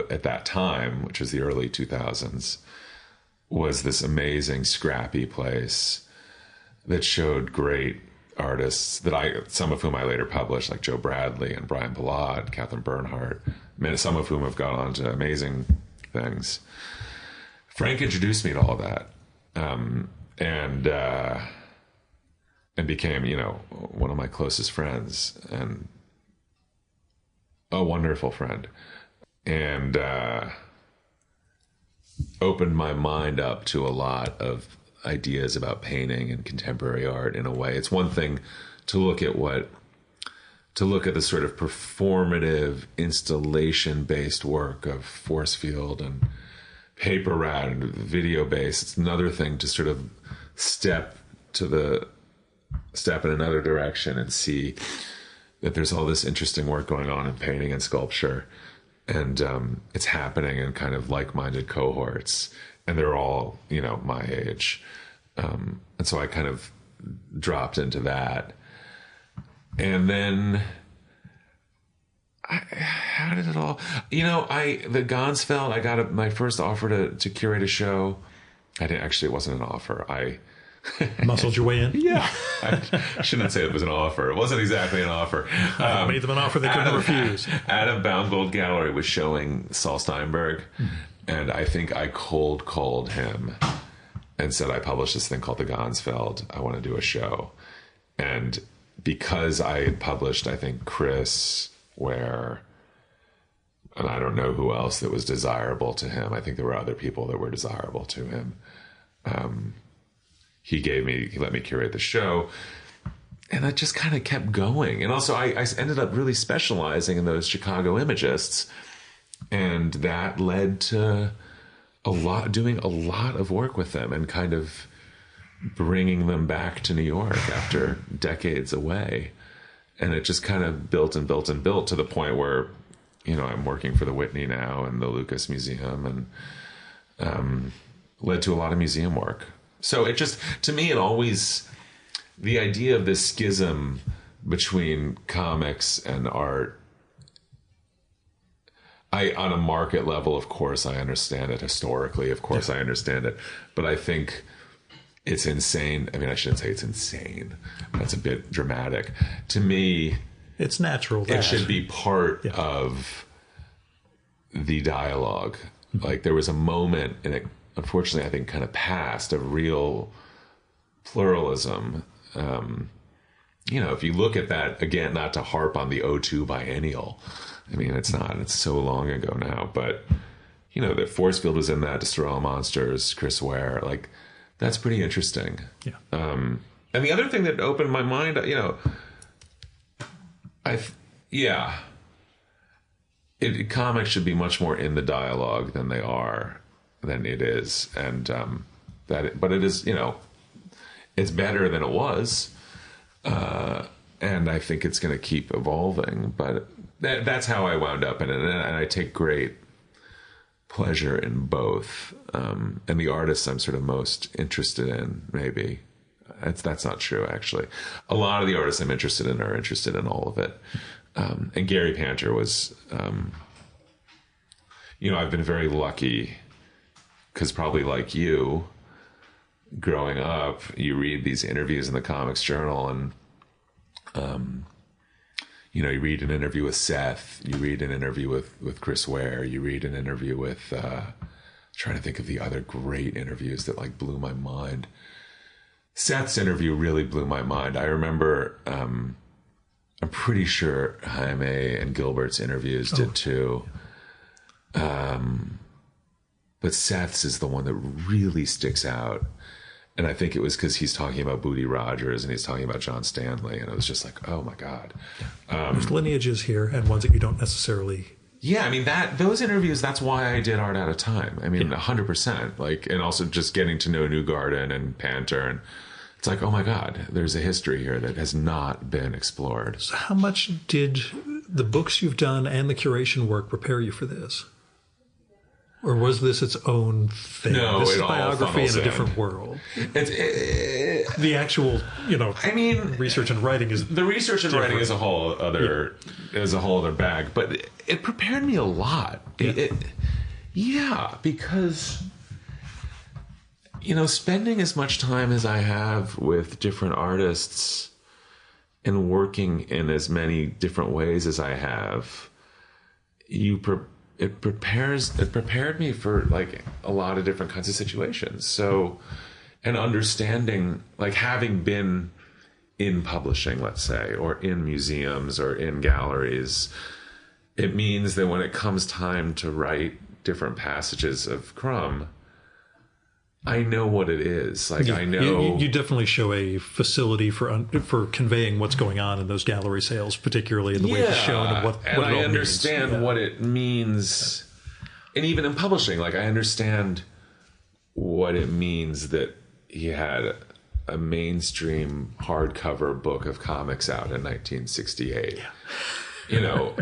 at that time, which was the early 2000s, was this amazing, scrappy place that showed great artists some of whom I later published, like Joe Bradley and Brian Ballad, Catherine Bernhardt, some of whom have gone on to amazing things. Frank introduced me to all of that, and became, one of my closest friends and a wonderful friend, and opened my mind up to a lot of ideas about painting and contemporary art in a way. It's one thing to look at the sort of performative installation based work of Forcefield and paper route and video based. It's another thing to sort of step in another direction and see that there's all this interesting work going on in painting and sculpture, and it's happening in kind of like-minded cohorts, and they're all, you know, my age, and so I kind of dropped into that. And then how did it all, you know, the Gonsfeld, I got my first offer to curate a show. It wasn't an offer. I muscled your way in. Yeah. I shouldn't say it was an offer. It wasn't exactly an offer. Made them an offer they couldn't refuse. Adam Baumgold Gallery was showing Saul Steinberg, and I think I cold called him and said, I published this thing called The Gonsfeld. I want to do a show. And because I had published, I think, Chris Ware, and I don't know who else that was desirable to him. I think there were other people that were desirable to him. He let me curate the show, and I just kind of kept going. And also I ended up really specializing in those Chicago imagists, and that led to doing a lot of work with them and kind of bringing them back to New York after decades away. And it just kind of built and built and built to the point where, you know, I'm working for the Whitney now and the Lucas Museum, and led to a lot of museum work. So it just, to me, it always, the idea of this schism between comics and art, on a market level, of course, I understand it. Historically, of course, I understand it. But I think it's insane. I mean, I shouldn't say it's insane. That's a bit dramatic. To me, it's natural. It should be part of the dialogue. Like, there was a moment, and it, unfortunately, I think kind of passed, of real pluralism. You know, if you look at that, again, not to harp on the '02 biennial, I mean, it's so long ago now, but, you know, that Forcefield was in that, Destroy All Monsters, Chris Ware, like, that's pretty interesting. Yeah. And the other thing that opened my mind, you know, comics should be much more in the dialogue than it is. And, but it is, you know, it's better than it was. And I think it's going to keep evolving, but that's how I wound up in it. And I take great pleasure in both. And the artists I'm sort of most interested in, maybe. That's not true, actually. A lot of the artists I'm interested in are interested in all of it. And Gary Panter was, you know, I've been very lucky because, probably like you, growing up, you read these interviews in the Comics Journal, and you know, you read an interview with Seth, you read an interview with Chris Ware, you read an interview with trying to think of the other great interviews that like blew my mind. Seth's interview really blew my mind. I remember, I'm pretty sure Jaime and Gilbert's interviews did too. But Seth's is the one that really sticks out. And I think it was because he's talking about Booty Rogers and he's talking about John Stanley. And it was just like, oh my God. There's lineages here and ones that you don't necessarily. Yeah, I mean, those interviews, that's why I did Art Out of Time. I mean, 100%. Like, and also just getting to know Newgarden and Panter, and it's like, oh my God, there's a history here that has not been explored. So how much did the books you've done and the curation work prepare you for this? Or was this its own thing? No, this is all biography in a in. different world. The actual, you know, I mean, research and writing is the research and writing is a whole other bag. But it prepared me a lot. Because, you know, spending as much time as I have with different artists and working in as many different ways as I have, it prepared me for like a lot of different kinds of situations. So, and understanding, like, having been in publishing, let's say, or in museums or in galleries, it means that when it comes time to write different passages of Crumb, I know what it is. Like, I know you definitely show a facility for conveying what's going on in those gallery sales, particularly in the way it's shown and what it all I understand means. what it means even in publishing, like I understand what it means that he had a mainstream hardcover book of comics out in 1968. You know,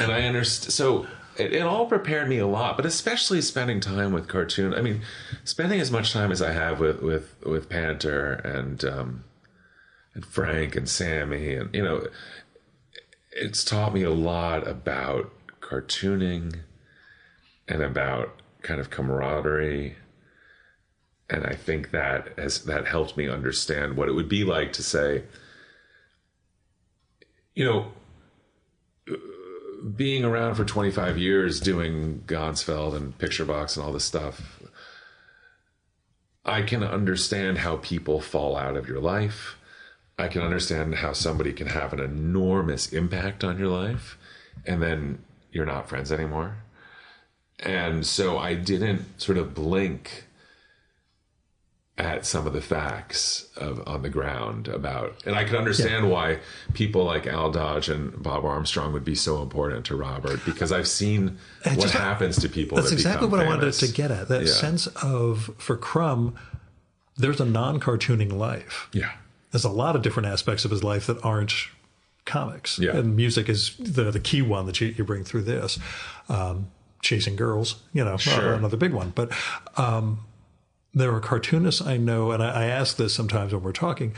and I understand. So it all prepared me a lot, but especially spending time with cartoon. I mean, spending as much time as I have with Panther and Frank and Sammy, and you know, it's taught me a lot about cartooning and about kind of camaraderie. And I think that helped me understand what it would be like to say, you know, being around for 25 years doing Gonsfeld and Picture Box and all this stuff, I can understand how people fall out of your life. I can understand how somebody can have an enormous impact on your life and then you're not friends anymore. And so I didn't sort of blink at some of the facts on the ground about, and I could understand why people like Al Dodge and Bob Armstrong would be so important to Robert, because I've seen what happens to people. That's that exactly what famous. I wanted to get at. That sense of, for Crumb, there's a non-cartooning life. Yeah. There's a lot of different aspects of his life that aren't comics. Yeah. And music is the key one that you bring through this. Chasing Girls, you know, another big one. But there are cartoonists I know, and I ask this sometimes when we're talking,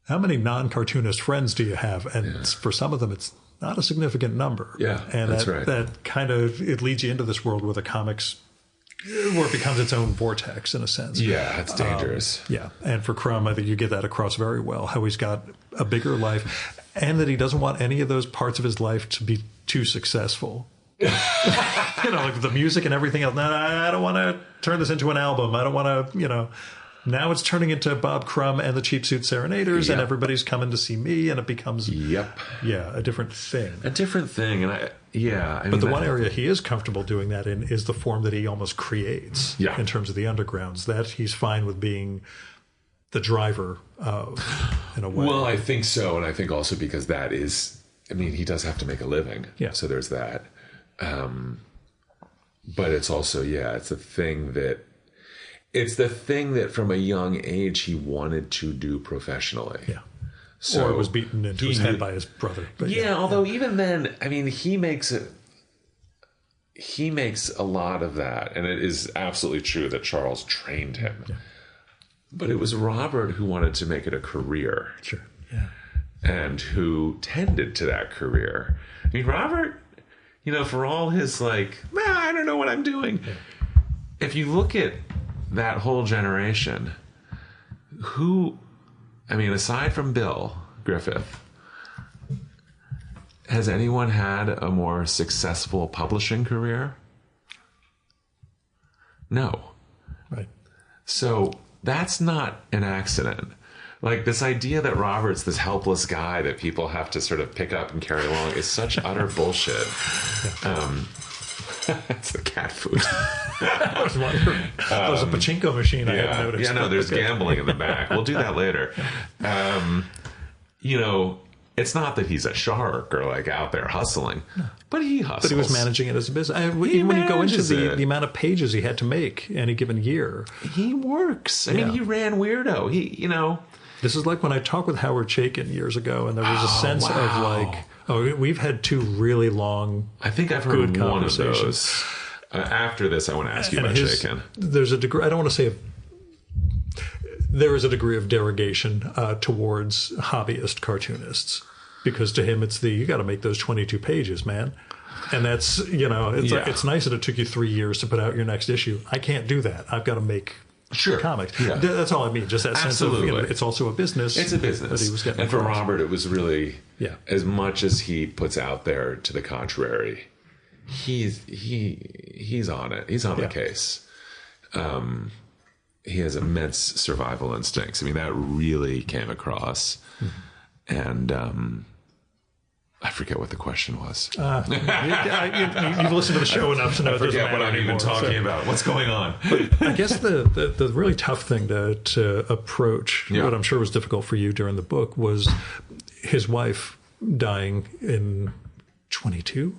how many non-cartoonist friends do you have? And for some of them, it's not a significant number. Yeah, and that's right. That kind of, it leads you into this world where the comics, where it becomes its own vortex in a sense. Yeah, it's dangerous. And for Crumb, I think you get that across very well, how he's got a bigger life and that he doesn't want any of those parts of his life to be too successful. You know, like the music and everything else. No, I don't want to turn this into an album. I don't want to, you know, now it's turning into Bob Crumb and the Cheap Suit Serenaders and everybody's coming to see me and it becomes, a different thing. A different thing. And I mean, but the one area he is comfortable doing that in is the form that he almost creates in terms of the undergrounds, that he's fine with being the driver of, in a way. Well, I think so. And I think also because that is, I mean, he does have to make a living. Yeah. So there's that. But it's also, it's the thing that from a young age he wanted to do professionally. Yeah. So or it was beaten into his head by his brother. But although even then, I mean, he makes a lot of that. And it is absolutely true that Charles trained him. Yeah. But it was Robert who wanted to make it a career. Sure. Yeah. And who tended to that career. I mean, Robert, you know, for all his like, I don't know what I'm doing. Yeah. If you look at that whole generation, aside from Bill Griffith, has anyone had a more successful publishing career? No. Right. So that's not an accident. Like this idea that Robert's this helpless guy that people have to sort of pick up and carry along is such utter bullshit. That's the cat food. I was wondering. That was a pachinko machine I hadn't noticed. Yeah, no, there's gambling in the back. We'll do that later. You know, it's not that he's a shark or like out there hustling, but he hustles. But he was managing it as a business. Even when you go into the amount of pages he had to make any given year. He works. I mean, he ran Weirdo. You know. This is like when I talked with Howard Chaykin years ago, and there was a sense of like, we've had two really long, I think I've heard one of those. After this, I want to ask you about Chaykin. There's a degree, I don't want to say, there is a degree of derogation towards hobbyist cartoonists, because to him it's you got to make those 22 pages, man. And that's, you know, like, it's nice that it took you 3 years to put out your next issue. I can't do that. I've got to make comics. Yeah. That's all I mean. Just that sense of, you know, it's also a business. It's a business. That he was getting and for Robert, it was really, as much as he puts out there to the contrary, he's on it. He's on the case. He has immense survival instincts. I mean, that really came across. Mm-hmm. And I forget what the question was. You've listened to the show enough to know. I forget what I'm even talking about. What's going on? But I guess the really tough thing to approach, what I'm sure was difficult for you during the book, was his wife dying in 22.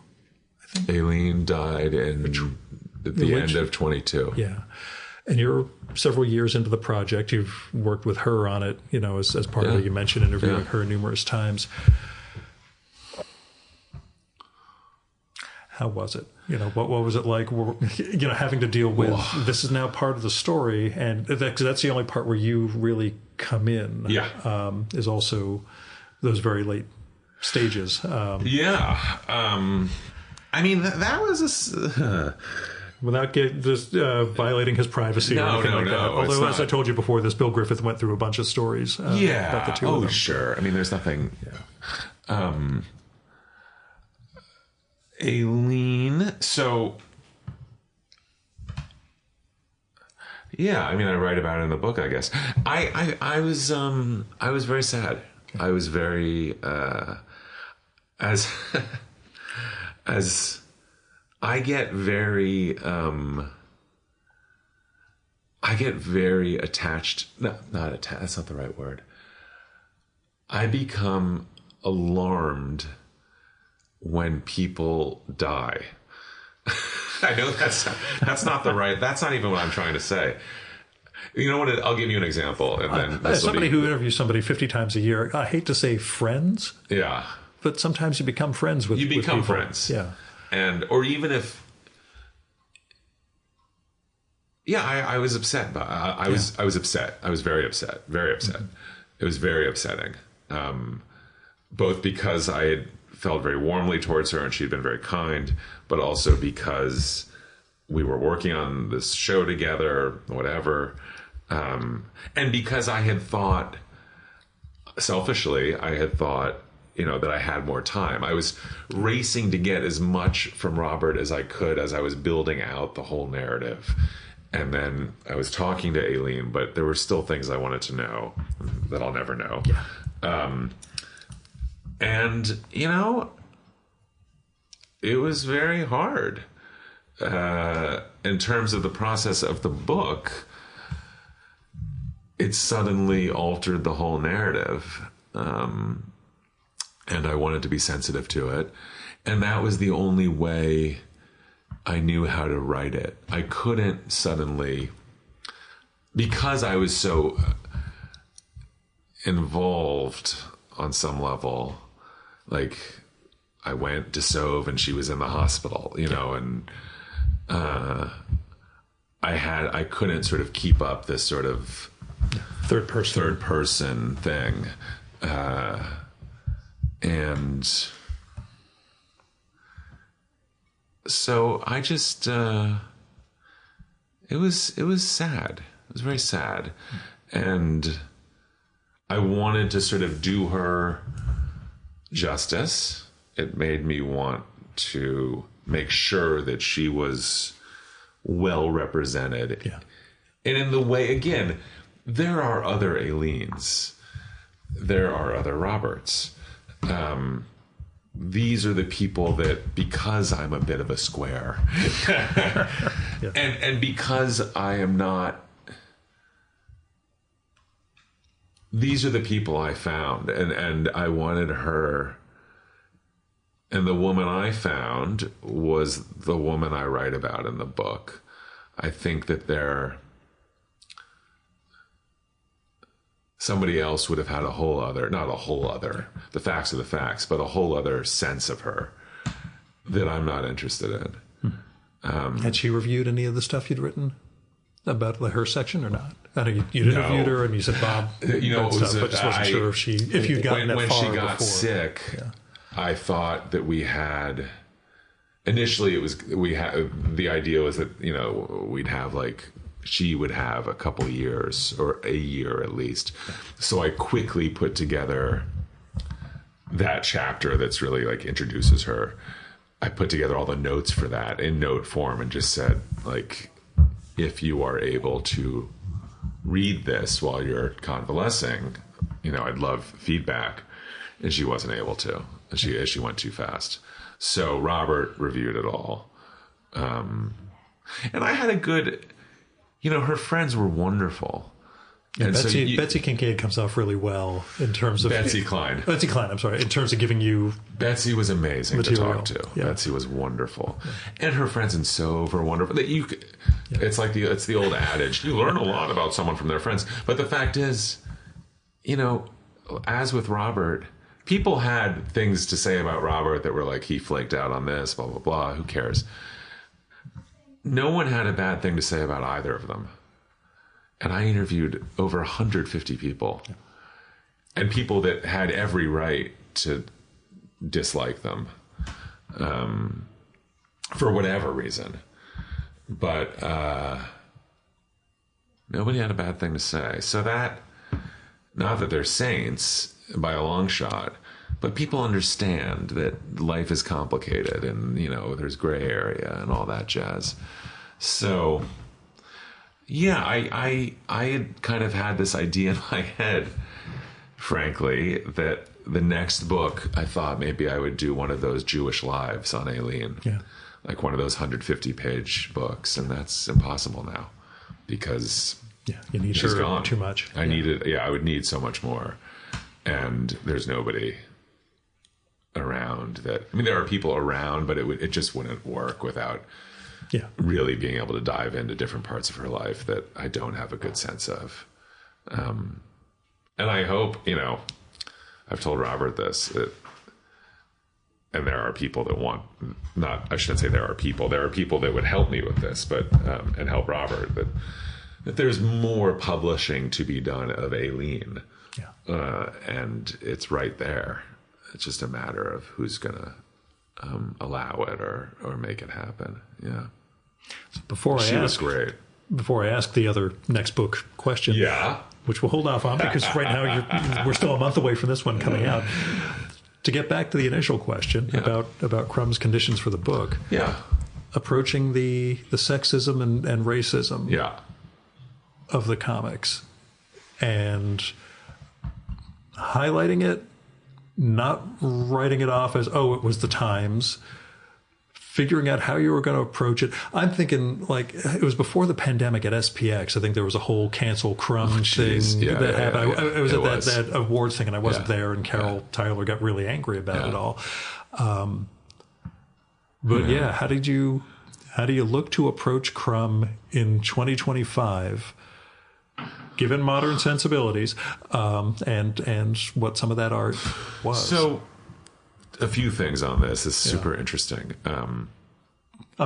think. Aileen died at the end of 22. Yeah. And you're several years into the project. You've worked with her on it, as part of it. You mentioned interviewing her numerous times. How was it? What was it like? Having to deal with this is now part of the story, and that's the only part where you really come in. Yeah, is also those very late stages. That was without violating his privacy or anything like that. Although, as I told you before, this Bill Griffith went through a bunch of stories about the two of them. Sure. There's nothing. Aileen. So, I write about it in the book, I guess. I was very sad. I was very, as I get very attached. No, not attached. That's not the right word. I become alarmed when people die. I know that's not the right. That's not even what I'm trying to say. You know what? I'll give you an example, and then as somebody who interviews somebody 50 times a year, I hate to say friends. Yeah, but sometimes you become friends with. You become with friends. Yeah, or even if. Yeah, I was upset. But I was upset. I was very upset. Very upset. Mm-hmm. It was very upsetting. Both because I had felt very warmly towards her and she'd been very kind, but also because we were working on this show together, whatever. And because I had thought, selfishly, that I had more time. I was racing to get as much from Robert as I could as I was building out the whole narrative. And then I was talking to Aileen, but there were still things I wanted to know that I'll never know. Yeah. And, it was very hard. In terms of the process of the book, it suddenly altered the whole narrative. And I wanted to be sensitive to it. And that was the only way I knew how to write it. I couldn't suddenly, because I was so involved on some level, like I went to Sove and she was in the hospital, and I couldn't sort of keep up this sort of third person thing. And so I just, it was sad. It was very sad. And I wanted to sort of do her justice. It made me want to make sure that she was well represented. Yeah. And in the way, again, there are other Aileens. There are other Roberts. These are the people that, because I'm a bit of a square, yeah. and because I am not, these are the people I found, and I wanted her, and the woman I found was the woman I write about in the book. I think that somebody else would have had a whole other, not a whole other, the facts are the facts, but a whole other sense of her that I'm not interested in. Had she reviewed any of the stuff you'd written about her section or not? I know you'd interviewed her and you said, Bob, it was stuff, but just wasn't sure if you'd gotten that far when she got before. sick. Yeah. I thought that we had, initially the idea was that, we'd have she would have a couple years or a year at least. So I quickly put together that chapter that's really introduces her. I put together all the notes for that in note form and just said, if you are able to read this while you're convalescing, I'd love feedback. And she wasn't able to. She went too fast. So Robert reviewed it all. And I had a good, her friends were wonderful. Yeah, And Betsy Kincaid comes off really well in terms of Betsy Klein, I'm sorry, in terms of giving you Betsy was amazing material. to talk to. Yeah. Betsy was wonderful, and her friends and so were wonderful. That it's like the old adage: you learn a lot about someone from their friends. But the fact is, as with Robert, people had things to say about Robert that were like, he flaked out on this, blah blah blah. Who cares? No one had a bad thing to say about either of them. And I interviewed over 150 people, and people that had every right to dislike them for whatever reason. But nobody had a bad thing to say. So that, not that they're saints by a long shot, but people understand that life is complicated and, there's gray area and all that jazz. So... yeah, I had kind of had this idea in my head, frankly, that the next book, I thought maybe I would do one of those Jewish lives on Aileen. Yeah. Like one of those 150-page books, and that's impossible now because you need she's her gone. Too much. I would need so much more. And there's nobody around that. I mean, there are people around, but it just wouldn't work without... really being able to dive into different parts of her life that I don't have a good sense of. And I hope, I've told Robert this, and there are people that I shouldn't say there are people that would help me with this, but, and help Robert, that there's more publishing to be done of Aileen. And it's right there. It's just a matter of who's going to allow it or make it happen. Yeah. So before I ask the other next book question, which we'll hold off on because right now we're still a month away from this one coming out. To get back to the initial question about Crumb's conditions for the book, approaching the sexism and racism of the comics and highlighting it, not writing it off as, it was the times, figuring out how you were going to approach it. I'm thinking it was before the pandemic at SPX. I think there was a whole cancel Crumb thing that happened. I was at that awards thing and I wasn't there, and Carol Tyler got really angry about it all. How do you look to approach Crumb in 2025? Given modern sensibilities, and what some of that art was. So, a few things on this is super interesting. I'm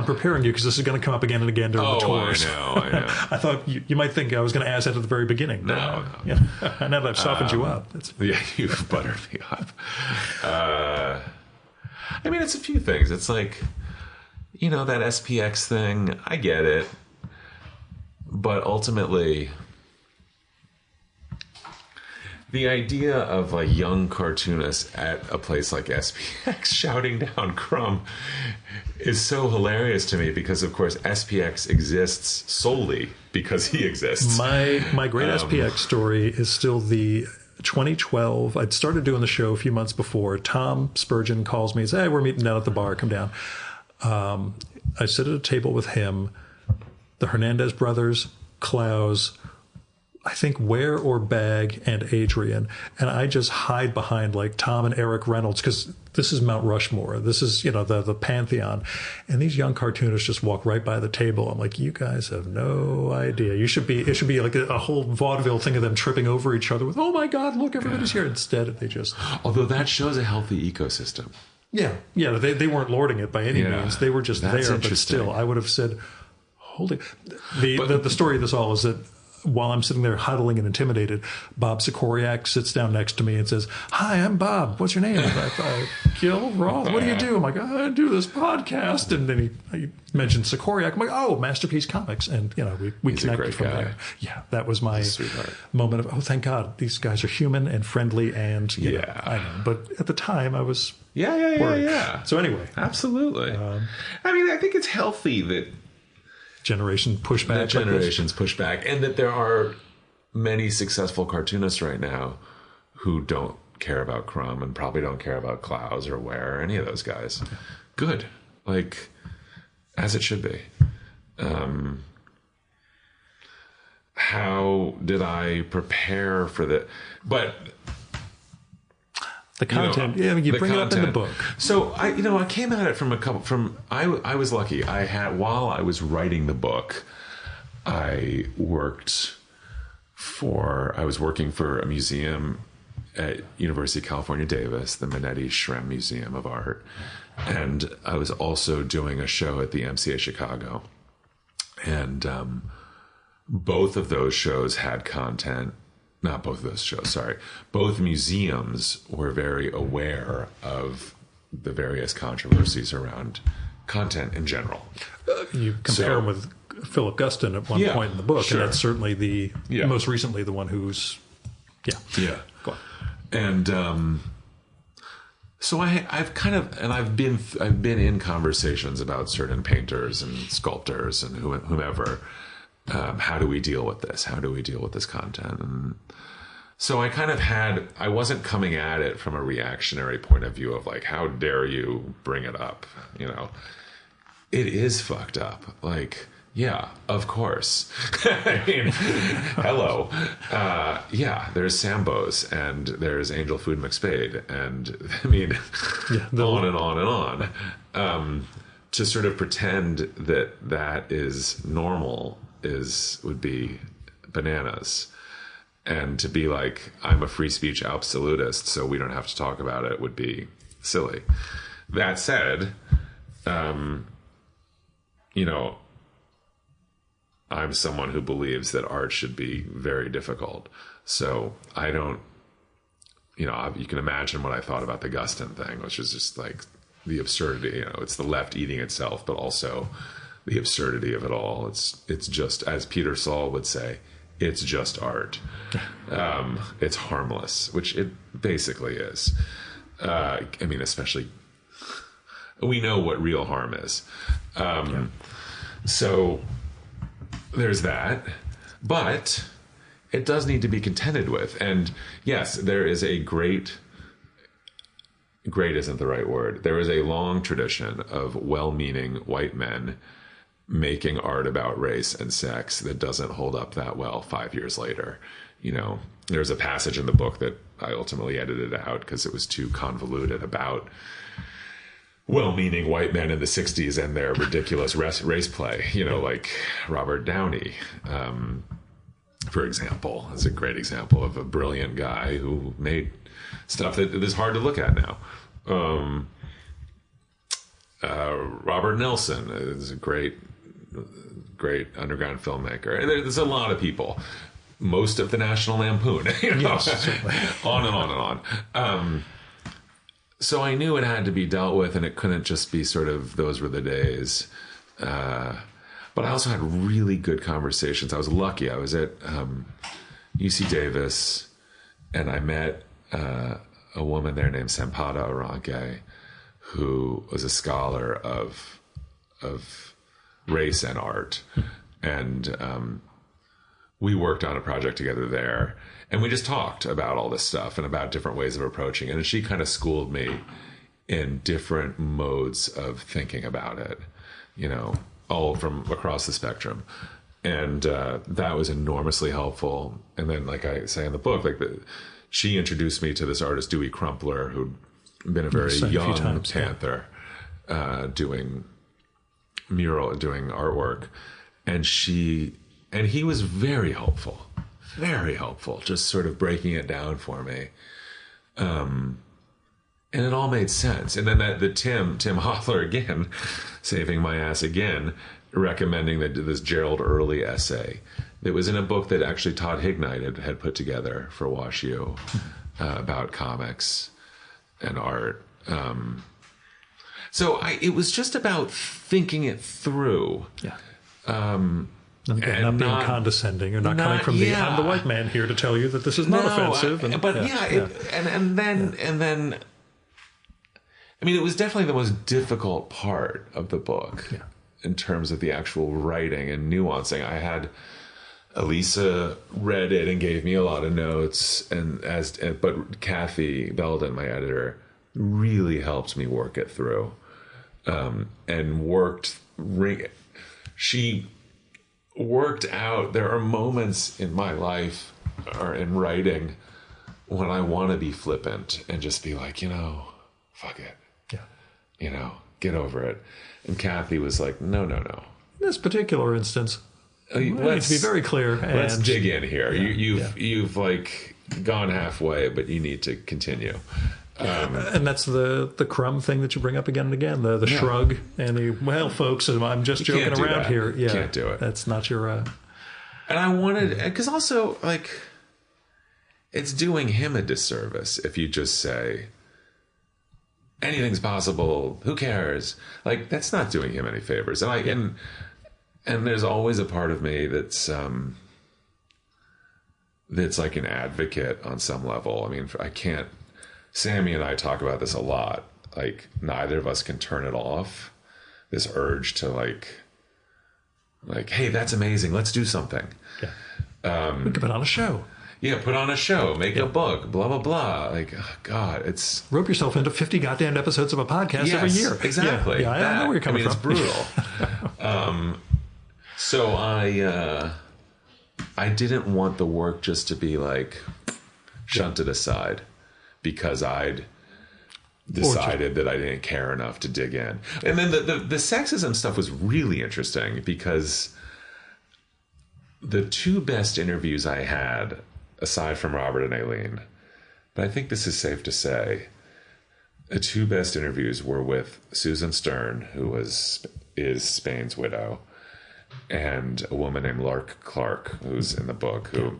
preparing you because this is going to come up again and again during the tours. I know. I thought you might think I was going to ask that at the very beginning. No. Now that I've softened you up. You've buttered me up. I mean, it's a few things. It's like, that SPX thing, I get it. But ultimately... the idea of a young cartoonist at a place like SPX shouting down Crumb is so hilarious to me because, of course, SPX exists solely because he exists. My great SPX story is still the 2012. I'd started doing the show a few months before. Tom Spurgeon calls me and says, "Hey, we're meeting down at the bar. Come down." I sit at a table with him, the Hernandez brothers, Klaus, I think Ware or Bag, and Adrian. And I just hide behind Tom and Eric Reynolds because this is Mount Rushmore. This is, the pantheon. And these young cartoonists just walk right by the table. I'm like, you guys have no idea. It should be like a whole vaudeville thing of them tripping over each other with, oh my God, look, everybody's here. Instead, they just... Although that shows a healthy ecosystem. Yeah. They weren't lording it by any means. They were just there. But still, I would have said, holy... The story of this all is that while I'm sitting there huddling and intimidated, Bob Sikoriak sits down next to me and says, "Hi, I'm Bob. What's your name?" Gil Roth. "What do you do?" I'm like, "I do this podcast." And then he mentioned Sikoriak. I'm like, "Oh, Masterpiece Comics." And, we connected from there. Yeah, that was my moment of, oh, thank God, these guys are human and friendly. And, I know. But at the time, I was worried. So anyway. Absolutely. I think it's healthy that generations push back, and that there are many successful cartoonists right now who don't care about Crumb and probably don't care about Klaus or Ware or any of those guys. Good, as it should be. how did I prepare for but the content, you bring it up in the book. So I came at it I was lucky. While I was writing the book, I was working for a museum at University of California, Davis, the Manetti Shrem Museum of Art. And I was also doing a show at the MCA Chicago. And both of those shows had content. Not both of those shows, sorry. Both museums were very aware of the various controversies around content in general. You compare them with Philip Guston at one point in the book, sure. And that's certainly most recently the one who's, Go on. And so I've been in conversations about certain painters and sculptors and whomever. How do we deal with this? How do we deal with this content? And so I wasn't coming at it from a reactionary point of view of like, how dare you bring it up? It is fucked up. Like, yeah, of course. I mean, hello. There's Sambos and there's Angel Food McSpade. And I mean, on and on and on. To sort of pretend that is normal would be bananas. And to be like, I'm a free speech absolutist, so we don't have to talk about it, would be silly. That said, I'm someone who believes that art should be very difficult. So I don't, you can imagine what I thought about the Guston thing, which is just like the absurdity. It's the left eating itself, but also the absurdity of it all. It's just, as Peter Saul would say, it's just art. It's harmless, which it basically is. I mean, especially, we know what real harm is. So there's that, but it does need to be contended with. And yes, there is a great isn't the right word. There is a long tradition of well-meaning white men making art about race and sex that doesn't hold up that well 5 years later. There's a passage in the book that I ultimately edited out because it was too convoluted about well-meaning white men in the 60s and their ridiculous race play, like Robert Downey, for example, is a great example of a brilliant guy who made stuff that is hard to look at now. Robert Nelson is a great underground filmmaker. And there's a lot of people. Most of the National Lampoon, Yes, on and on and on. So I knew it had to be dealt with, and it couldn't just be sort of those were the days. But I also had really good conversations. I was lucky. I was at UC Davis, and I met a woman there named Sampada Aranke, who was a scholar of race and art. And we worked on a project together there. And we just talked about all this stuff and about different ways of approaching it. And she kind of schooled me in different modes of thinking about it, all from across the spectrum. And that was enormously helpful. And then, like I say in the book, she introduced me to this artist, Dewey Crumpler, who'd been a very young Panther, doing artwork. And he was very helpful, just sort of breaking it down for me. And it all made sense. And then the Tim Hoffler again, saving my ass again, recommending this Gerald Early essay that was in a book that actually Todd Hignite had put together for WashU about comics and art. So it was just about thinking it through. Yeah. Not being condescending or not coming from I'm the white man here to tell you that this is not offensive. And then, I mean, it was definitely the most difficult part of the book in terms of the actual writing and nuancing. I had Elisa read it and gave me a lot of notes, but Kathy Belden, my editor, really helped me work it through, she worked out. There are moments in my life or in writing when I want to be flippant and just be like, fuck it. Yeah. Get over it. And Kathy was like, no. In this particular instance, we need to be very clear. Let's dig in here. Yeah, you've like gone halfway, but you need to continue. And that's the Crumb thing that you bring up again and again, the shrug and the, folks, I'm just joking around here. Yeah, can't do it. That's not your... And I wanted, because also, like, it's doing him a disservice if you just say, anything's possible, who cares? Like, that's not doing him any favors. And and there's always a part of me that's like an advocate on some level. I mean, I can't... Sammy and I talk about this a lot. Like, neither of us can turn it off. This urge to like, hey, that's amazing. Let's do something. Yeah. We could put on a show. Yeah, put on a show, make a book, blah, blah, blah. Like, oh, God, it's... Rope yourself into 50 goddamn episodes of a podcast every year. Exactly. Yeah, I know where you're coming from. It's brutal. So I didn't want the work just to be like shunted aside because I'd decided that I didn't care enough to dig in. And then the sexism stuff was really interesting because the two best interviews I had, aside from Robert and Aileen, but I think this is safe to say, the two best interviews were with Susan Stern, who is Spain's widow, and a woman named Lark Clark, who's in the book, who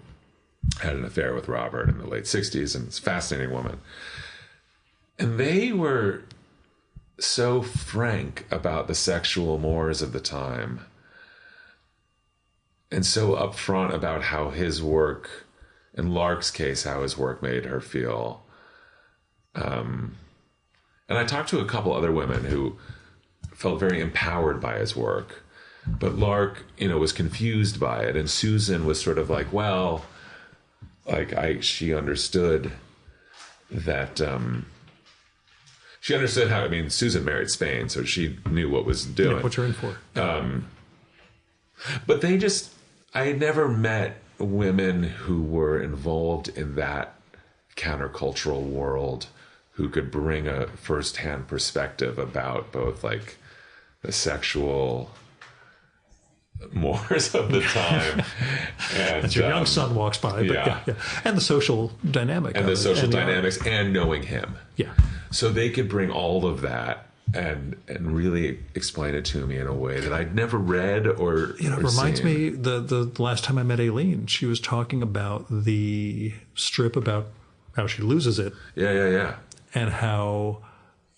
had an affair with Robert in the late 60s, and it's a fascinating woman. And they were so frank about the sexual mores of the time and so upfront about how his work, in Lark's case, how his work made her feel. And I talked to a couple other women who felt very empowered by his work, but Lark, was confused by it. And Susan was sort of like, well, she understood that, she understood how, Susan married Spain, so she knew what was doing. Yeah, what you're in for. But I had never met women who were involved in that countercultural world who could bring a firsthand perspective about both like the sexual mores of the time. And as your young son walks by. But yeah. And the social dynamic. And the social dynamics and knowing him. Yeah. So they could bring all of that and really explain it to me in a way that I'd never read or it reminds me, the last time I met Aileen, she was talking about the strip about how she loses it. Yeah. And how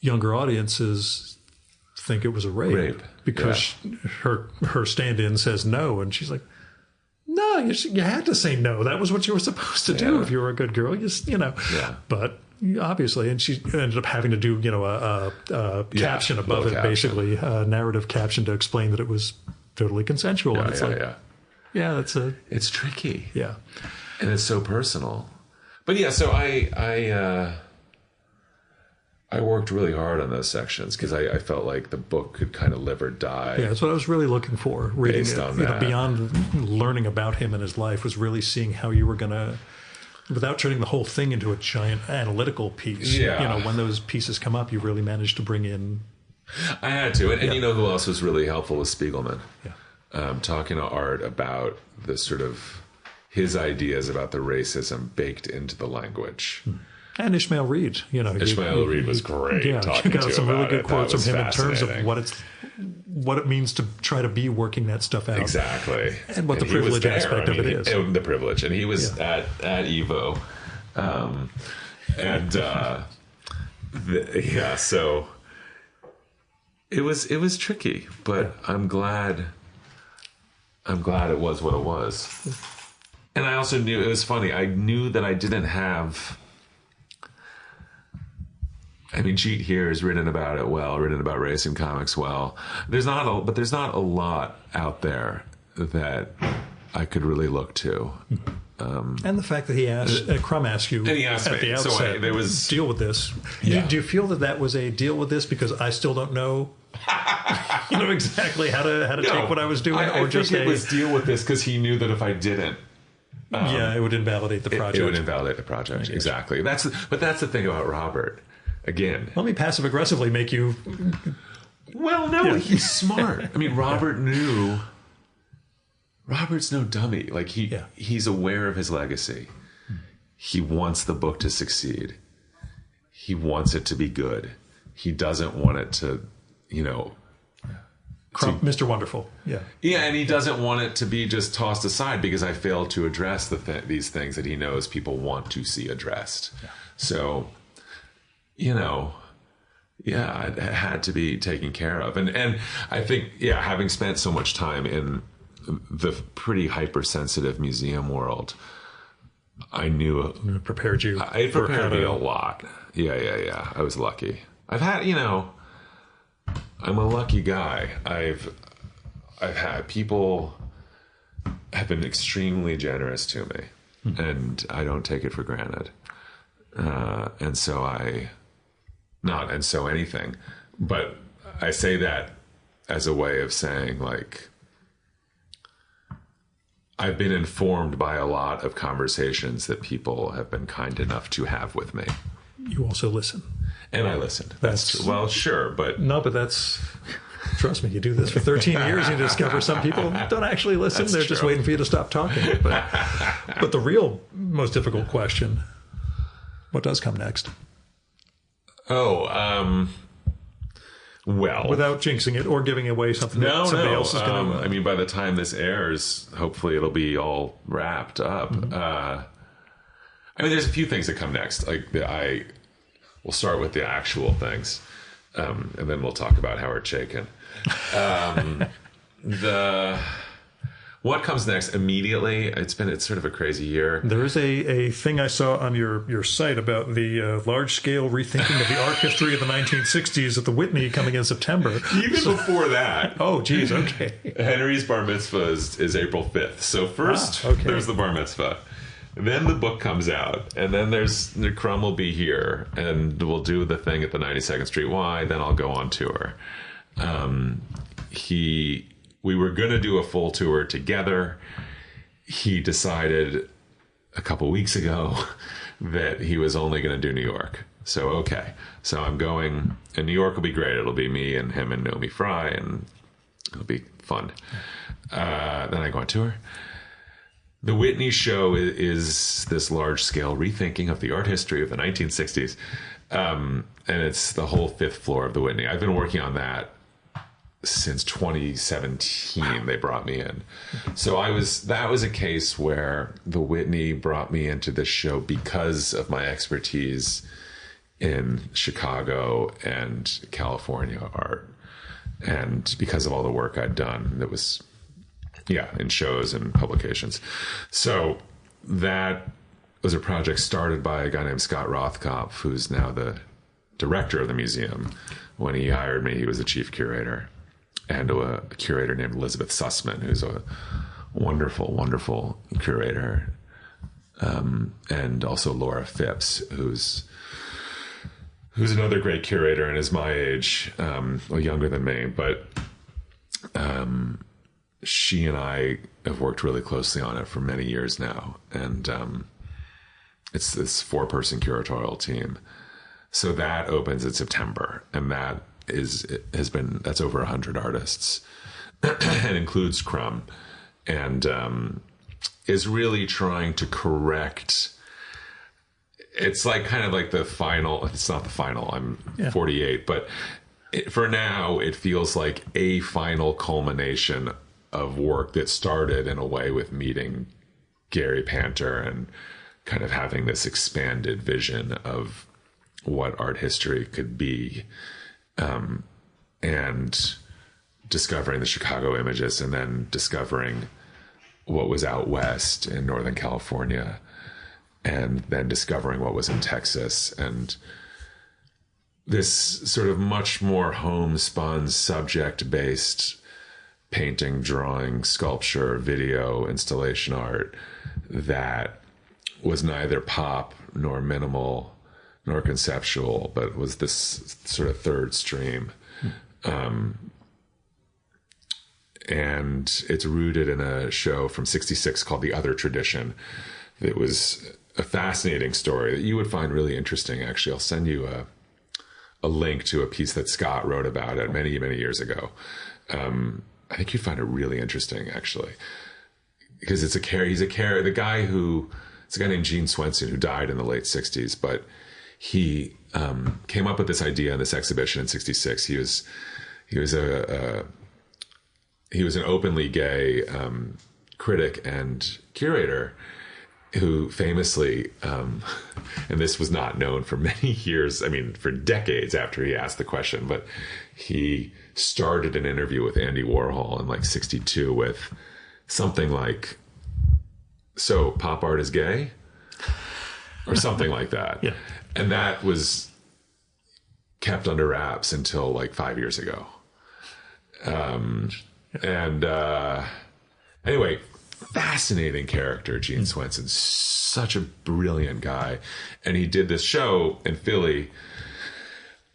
younger audiences think it was a rape. Because her stand-in says no, and she's like, no, you had to say no. That was what you were supposed to do if you were a good girl. But obviously, and she ended up having to do, a caption above it, basically, a narrative caption to explain that it was totally consensual. And it's it's tricky. Yeah. And it's so personal. But yeah, so I worked really hard on those sections because I felt like the book could kind of live or die. Yeah, that's what I was really looking for. Reading based it, on that. Beyond learning about him and his life, was really seeing how you were going to, without turning the whole thing into a giant analytical piece. Yeah. When those pieces come up, you really managed to bring in. I had to, and you know who else was really helpful was Spiegelman. Yeah. Talking to Art about the sort of his ideas about the racism baked into the language. And Ishmael Reed, Ishmael Reed was great. Yeah, talking you got to some really good quotes from him in terms of what it means to try to be working that stuff out. Exactly. And what the privilege aspect of it is. The privilege. And he was at Evo. So it was tricky, but I'm glad it was what it was. And I also knew, it was funny, I knew that I didn't have... Cheat Here is written about it well, written about race in comics well. There's not a lot out there that I could really look to. And the fact that he asked, Crumb asked you and he asked at the outset, deal with this. Yeah. Do you feel that was a deal with this because I still don't know? exactly how to take what I was doing, I or just think it was deal with this because he knew that if I didn't, it would invalidate the project. It would invalidate the project. Exactly. That's the thing about Robert. Again, let me passive aggressively make you. Well, no, he's smart. I mean, Robert knew. Robert's no dummy. Like he's aware of his legacy. He wants the book to succeed. He wants it to be good. He doesn't want it to, Mr. Wonderful. Yeah. Yeah, and he doesn't want it to be just tossed aside because I failed to address these things that he knows people want to see addressed. Yeah. So, it had to be taken care of. And I think, having spent so much time in the pretty hypersensitive museum world, I knew it prepared you. It prepared me a lot. Yeah. I was lucky. I've had, I'm a lucky guy. I've had people have been extremely generous to me, and I don't take it for granted. And so anything, but I say that as a way of saying, like, I've been informed by a lot of conversations that people have been kind enough to have with me. You also listen. And I listened. That's true. Well, sure, but... No, but trust me, you do this for 13 years, you discover some people don't actually listen. They're just waiting for you to stop talking. But the real, most difficult question, what does come next? Well... Without jinxing it or giving away something that somebody else is going to... I mean, by the time this airs, hopefully it'll be all wrapped up. There's a few things that come next. We'll start with the actual things, and then we'll talk about Howard Chaykin. What comes next immediately? It's sort of a crazy year. There is a thing I saw on your site about the large-scale rethinking of the art history of the 1960s at the Whitney coming in September. Even before that. Oh, geez, okay. Henry's bar mitzvah is April 5th. So first, there's the bar mitzvah. Then the book comes out, and then the Crumb will be here, and we'll do the thing at the 92nd Street Y. Then I'll go on tour. We were going to do a full tour together. He decided a couple weeks ago that he was only going to do New York. So I'm going, and New York will be great. It'll be me and him and Naomi Fry, and it'll be fun. Then I go on tour. The Whitney show is this large-scale rethinking of the art history of the 1960s, and it's the whole fifth floor of the Whitney. I've been working on that since 2017. Wow. They brought me in. So that was a case where the Whitney brought me into this show because of my expertise in Chicago and California art, and because of all the work I'd done that was... in shows and publications. So that was a project started by a guy named Scott Rothkopf, who's now the director of the museum. When he hired me, he was the chief curator, and a curator named Elizabeth Sussman, who's a wonderful, wonderful curator. And also Laura Phipps, who's another great curator and is my age, younger than me, but, she and I have worked really closely on it for many years now. And it's this 4-person curatorial team. So that opens in September. And that's over 100 artists and includes Crumb. And is really trying to correct... It's kind of like the final... It's not the final. I'm 48. But for now, it feels like a final culmination of work that started in a way with meeting Gary Panter and kind of having this expanded vision of what art history could be, and discovering the Chicago images, and then discovering what was out west in Northern California, and then discovering what was in Texas, and this sort of much more homespun, subject-based painting, drawing, sculpture, video, installation art that was neither pop nor minimal nor conceptual, but was this sort of third stream. and it's rooted in a show from '66 called The Other Tradition. It was a fascinating story that you would find really interesting. Actually, I'll send you a link to a piece that Scott wrote about it many, many years ago. I think you'd find it really interesting, actually, because it's the guy it's a guy named Gene Swenson who died in the late '60s, but he came up with this idea in this exhibition in '66. He was an openly gay critic and curator who famously, and this was not known for many years, I mean, for decades after he asked the question, but he started an interview with Andy Warhol in like '62 with something like, "So pop art is gay?" or something like that. Yeah. And that was kept under wraps until like 5 years ago. Anyway, fascinating character, Gene Swenson, such a brilliant guy. And he did this show in Philly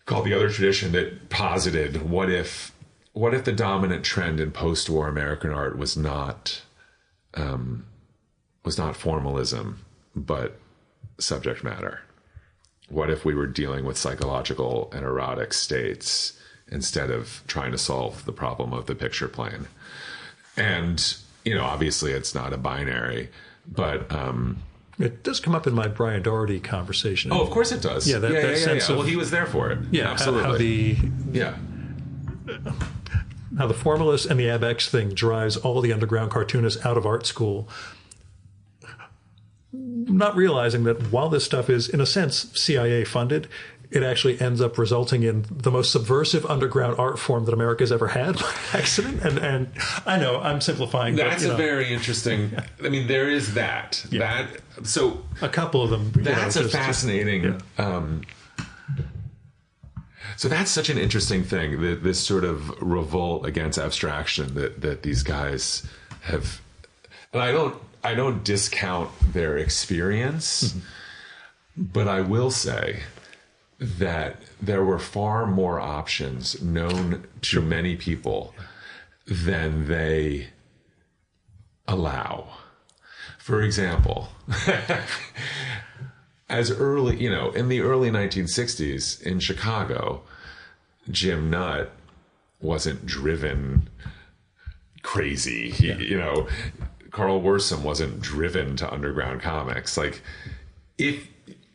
called The Other Tradition that posited what if the dominant trend in post-war American art was not formalism, but subject matter? What if we were dealing with psychological and erotic states instead of trying to solve the problem of the picture plane? And, obviously it's not a binary, but it does come up in my Brian Doherty conversation. Oh, of course it does. Yeah, that sense of... Well, he was there for it. Yeah, absolutely. How the formalist and the AbX thing drives all the underground cartoonists out of art school, not realizing that while this stuff is, in a sense, CIA funded, it actually ends up resulting in the most subversive underground art form that America's ever had by accident. And I know I'm simplifying. That's a very interesting. I mean, there is that. Yeah. So a couple of them. That's a fascinating. So that's such an interesting thing. This sort of revolt against abstraction that these guys have, and I don't discount their experience, but I will say that there were far more options known to many people than they allow. For example, as early, in the early 1960s in Chicago, Jim Nutt wasn't driven crazy. Carl Worsom wasn't driven to underground comics. Like,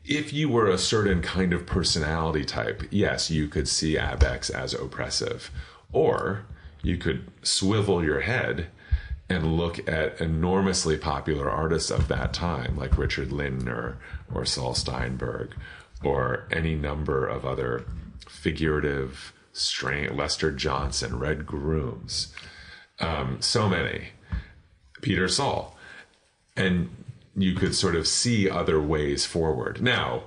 if you were a certain kind of personality type, yes, you could see AbX as oppressive. Or you could swivel your head and look at enormously popular artists of that time, like Richard Lindner or Saul Steinberg, or any number of other figurative, Lester Johnson, Red Grooms, so many, Peter Saul. And you could sort of see other ways forward. Now,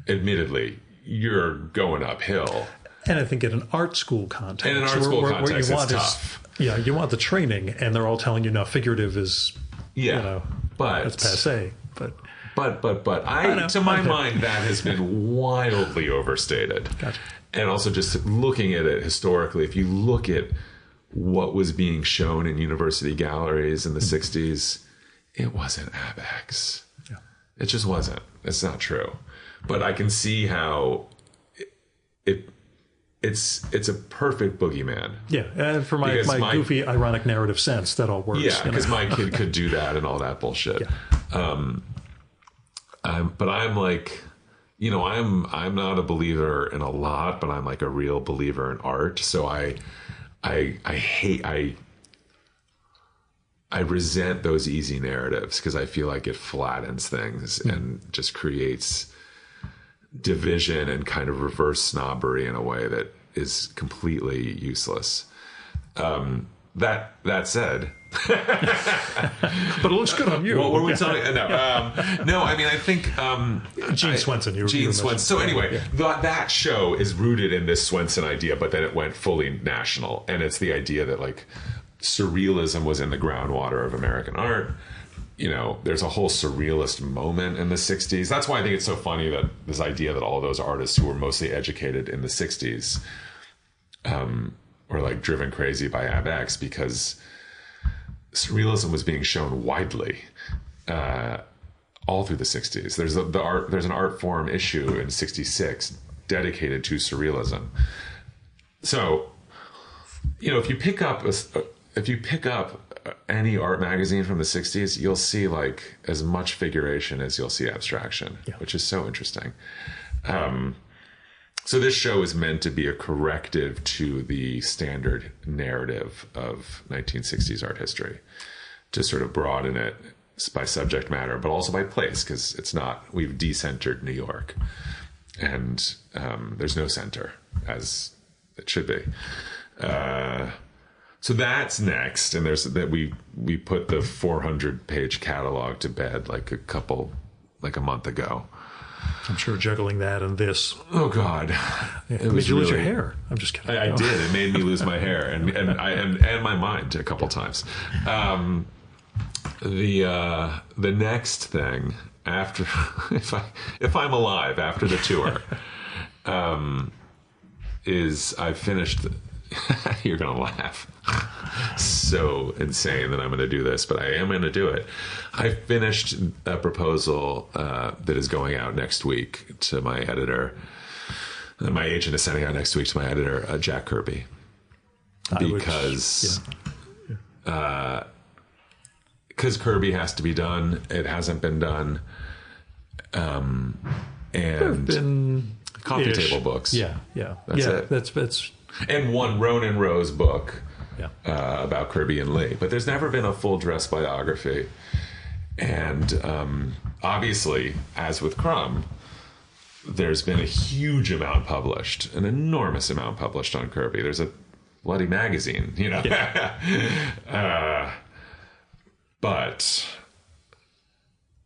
admittedly, you're going uphill. And I think in an art school context. In an art school context, it's tough. You want the training, and they're all telling you, no, figurative is, but that's passé. But to my mind, that has been wildly overstated. Gotcha. And also just looking at it historically, if you look at what was being shown in university galleries in the 60s, it wasn't AbX. Yeah. It just wasn't. It's not true. But I can see how it's a perfect boogeyman. Yeah, and for my goofy, ironic narrative sense, that all works. Yeah, because my kid could do that and all that bullshit. Yeah. But I'm like, I'm not a believer in a lot, but I'm like a real believer in art. So I resent those easy narratives because I feel like it flattens things and just creates division and kind of reverse snobbery in a way that is completely useless. That said, but it looks good on you. What were we talking? No, I mean, I think Gene Swenson. Gene Swenson. So anyway, that show is rooted in this Swenson idea, but then it went fully national, and it's the idea that like surrealism was in the groundwater of American art. There's a whole surrealist moment in the 60s. That's why I think it's so funny that this idea that all those artists who were mostly educated in the 60s or like driven crazy by AbX, because surrealism was being shown widely all through the 60s. There's an art forum issue in 66 dedicated to surrealism. So, you know, if you pick up any art magazine from the 60s, you'll see like as much figuration as you'll see abstraction, which is so interesting. So this show is meant to be a corrective to the standard narrative of 1960s art history, to sort of broaden it by subject matter, but also by place, because we've decentered New York, and there's no center as it should be. So that's next, and we put the 400-page catalog to bed like a month ago. I'm sure juggling that and this. Oh God! It made you lose your hair. I'm just kidding. I did. It made me lose my hair and my mind a couple times. The next thing after, if I'm alive after the tour, is I've finished. You're gonna laugh. So insane that I'm going to do this, but I am going to do it. I finished a proposal that is going out next week to my editor. My agent is sending out next week to my editor, Jack Kirby, because Kirby has to be done. It hasn't been done, and There've been coffee table books. That's it. That's and one Ronan Rose book. About Kirby and Lee, but there's never been a full dress biography. And obviously, as with Crumb, there's been a huge amount published, an enormous amount published on Kirby. There's a bloody magazine, you know. But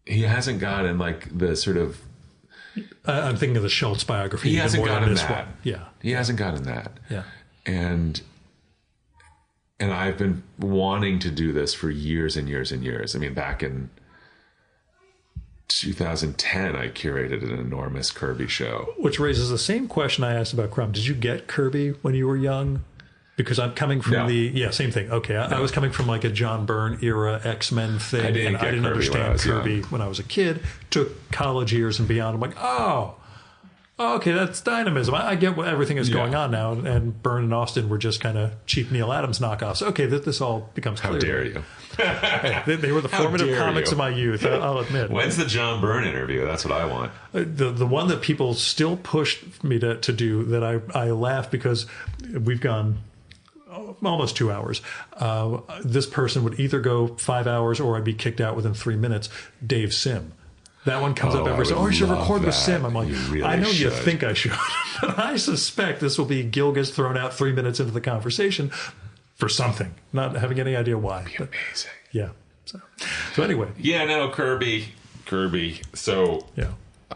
he hasn't gotten like the sort of. I'm thinking of the Schultz biography. He hasn't gotten that. He Yeah. hasn't gotten that. Yeah. And I've been wanting to do this for years and years and years. I mean, back in 2010, I curated an enormous Kirby show. Which raises the same question I asked about Crumb. Did you get Kirby when you were young? Because I'm coming from same thing. Okay, I was coming from like a John Byrne era X-Men thing. I didn't understand Kirby when I was a kid. Took college years and beyond. I'm like, okay, that's dynamism. I get what everything is going on now. And Byrne and Austin were just kind of cheap Neil Adams knockoffs. Okay, this all becomes clear. How dare you? They were the formative comics of my youth, I'll admit. When's the John Byrne interview? That's what I want. The one that people still pushed me to do, that I laugh because we've gone almost 2 hours. This person would either go 5 hours or I'd be kicked out within 3 minutes. Dave Sim. That one comes up every so. You should record with Sim. I'm like, I know you think I should, but I suspect this will be Gil gets thrown out 3 minutes into the conversation for something, not having any idea why. That'd be amazing. Yeah. So anyway. Yeah. No, Kirby. So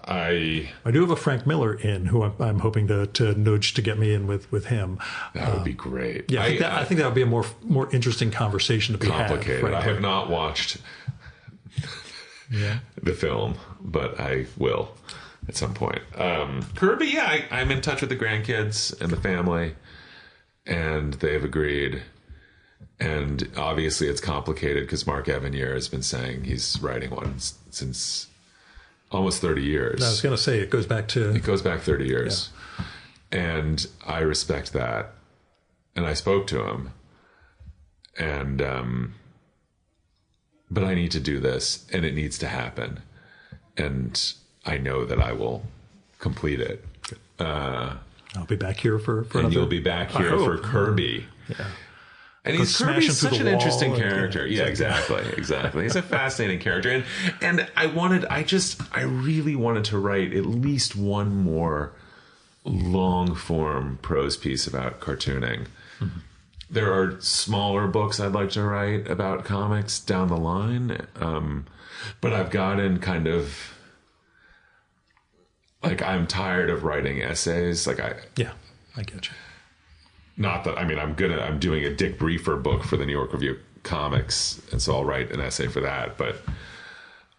I do have a Frank Miller in who I'm hoping to nudge to get me in with him. That would be great. Yeah, I think that would be a more interesting conversation to be complicated. had. I have not watched the film, but I will at some point. Kirby, I'm in touch with the grandkids and the family, and they've agreed. And obviously it's complicated because Mark Evanier has been saying he's writing one since almost 30 years. I was going to say it goes back 30 years. Yeah. And I respect that. And I spoke to him. And but I need to do this, and it needs to happen. And I know that I will complete it. I'll be back here for and another. you'll be back here for Kirby. Yeah. And Kirby's such an interesting character. Yeah, exactly. He's a fascinating character. And I really wanted to write at least one more long form prose piece about cartooning. Mm-hmm. There are smaller books I'd like to write about comics down the line. But I've gotten kind of like, I'm tired of writing essays. I get you. Not that, I'm doing a Dick Briefer book for the New York Review of Comics, and so I'll write an essay for that. But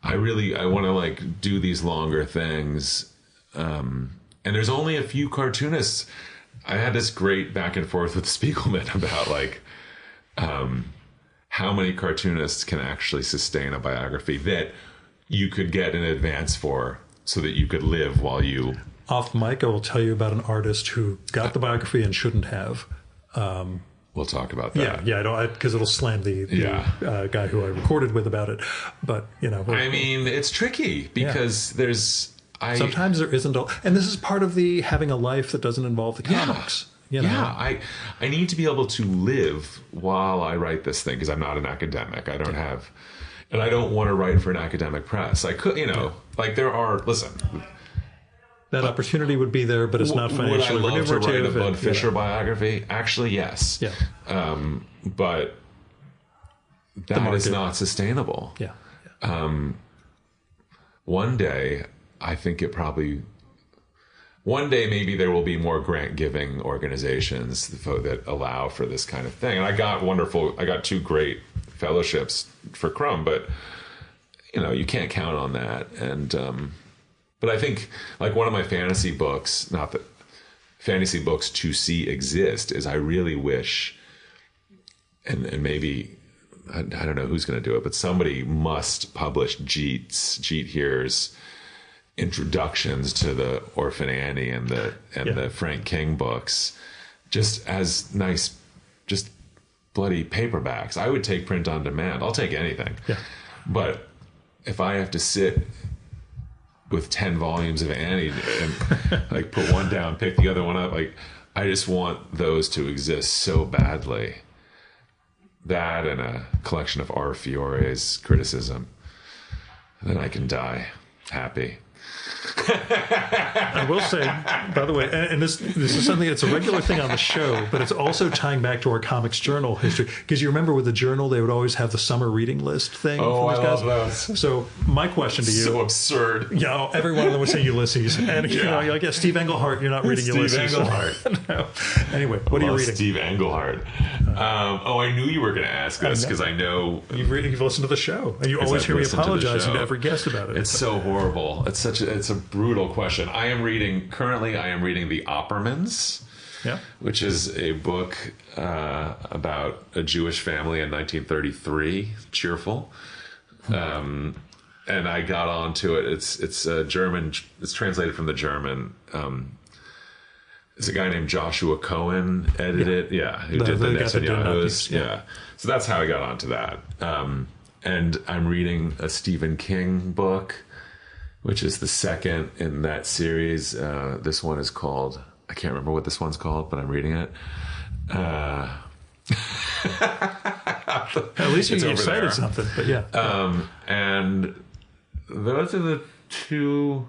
I want to do these longer things. And there's only a few cartoonists I had this great back and forth with Spiegelman about like how many cartoonists can actually sustain a biography that you could get in advance for so that you could live while you... Off mic, I will tell you about an artist who got the biography and shouldn't have. We'll talk about that. Yeah, I don't, because it'll slam the guy who I recorded with about it. But, you know. I mean, it's tricky because there's... Sometimes there isn't... And this is part of the having a life that doesn't involve the comics. You know? Yeah, I need to be able to live while I write this thing because I'm not an academic. I don't have... And I don't want to write for an academic press. I could, you know, like there are... Listen... That opportunity would be there, but it's not financially remunerative. Would I love to write a Bud Fisher biography? Actually, yes. Yeah. But that is not sustainable. Yeah. One day, I think it probably... One day, maybe there will be more grant-giving organizations that allow for this kind of thing. And I got 2 great fellowships for Crumb, but, you know, you can't count on that. And... But I think, like, one of my fantasy books, not that fantasy books to see exist, is I really wish, and maybe, I don't know who's going to do it, but somebody must publish Jeet Here's introductions to the Orphan Annie and the Frank King books, just as nice, just bloody paperbacks. I would take print on demand. I'll take anything. Yeah. But if I have to sit with 10 volumes of Annie and like put one down, pick the other one up. Like, I just want those to exist so badly. That and a collection of R. Fiore's criticism. Then I can die happy. I will say, by the way, and this is something that's a regular thing on the show, but it's also tying back to our Comics Journal history. Because you remember with the Journal, they would always have the summer reading list thing. Oh, I love those. So my question to you... So absurd. Yeah, you know, every one of them would say Ulysses. And, you know, you're like, Steve Englehart, you're not reading Ulysses. Steve Englehart. No. Anyway, what are you reading? Steve Englehart. I knew you were going to ask this because I know... You've listened to the show. And you always hear me apologizing to every guest about it. It's so horrible. It's a brutal question. Currently I am reading The Oppermans, which is a book about a Jewish family in 1933. Cheerful. And I got onto it. It's German. It's translated from the German. It's a guy named Joshua Cohen edited it. Yeah, who did the Netanyahu's. Yeah. So that's how I got onto that. And I'm reading a Stephen King book, which is the second in that series. This one is called... I can't remember what this one's called, but I'm reading it. At least you cited something, but yeah. And those are the two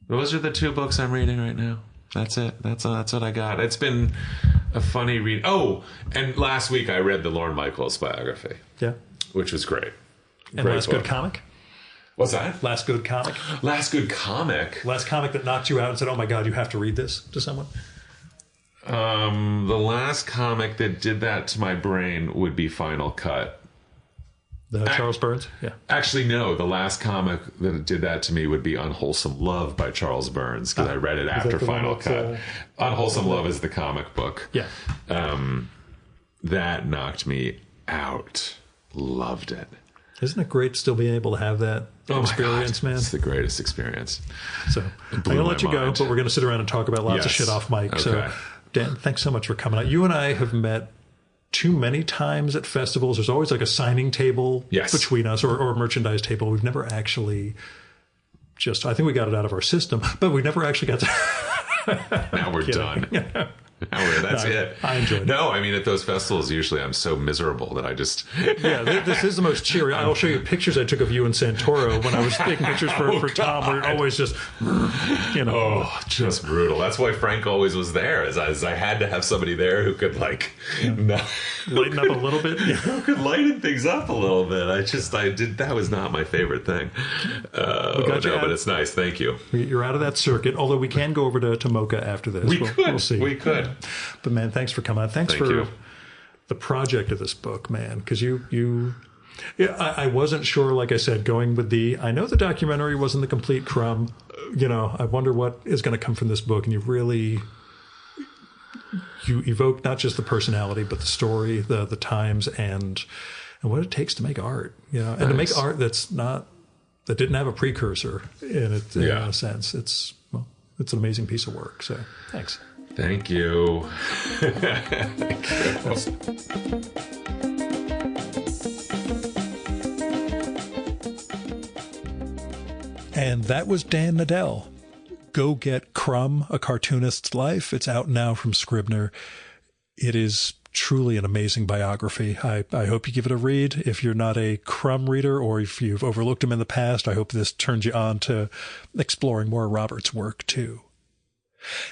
books I'm reading right now. That's it. That's what I got. It's been a funny read. Oh, and last week I read the Lorne Michaels biography. Yeah. Which was great. And Last Good Comic? What's that? Last Good Comic? Last Good Comic? Last comic that knocked you out and said, oh my God, you have to read this to someone? The last comic that did that to my brain would be Final Cut. Charles Burns? Yeah. Actually, no. The last comic that did that to me would be Unwholesome Love by Charles Burns, because I read it after Final Cut. Unwholesome Love is the comic book. Yeah. That knocked me out. Loved it. Isn't it great still being able to have that experience, man? It's the greatest experience. So I'm going to let you go, but we're going to sit around and talk about lots of shit off mic. Okay. So, Dan, thanks so much for coming out. You and I have met too many times at festivals. There's always like a signing table between us or a merchandise table. We've never actually I think we got it out of our system, but we never actually got to. Now we're done. That's it. I enjoyed it. No, I mean, at those festivals, usually I'm so miserable that I just... this is the most cheery. I'll show you pictures I took of you in Santoro when I was taking pictures for Tom, where it always just, just brutal. That's why Frank always was there, as I had to have somebody there who could, lighten up a little bit. Who could lighten things up a little bit. That was not my favorite thing. But it's nice. Thank you. You're out of that circuit, although we can go over to Mocha after this. We'll see. We could. But man, thanks for coming on. Thank for you. The project of this book, man, because I wasn't sure, like I said, going with I know the documentary wasn't the complete Crumb. I wonder what is going to come from this book, and you really you evoke not just the personality, but the story, the times, and what it takes to make art, and to make art that didn't have a precursor in a sense. It's an amazing piece of work. So thanks. Thank you. Thank you. And that was Dan Nadel. Go get Crumb, A Cartoonist's Life. It's out now from Scribner. It is truly an amazing biography. I hope you give it a read. If you're not a Crumb reader or if you've overlooked him in the past, I hope this turns you on to exploring more Robert's work too.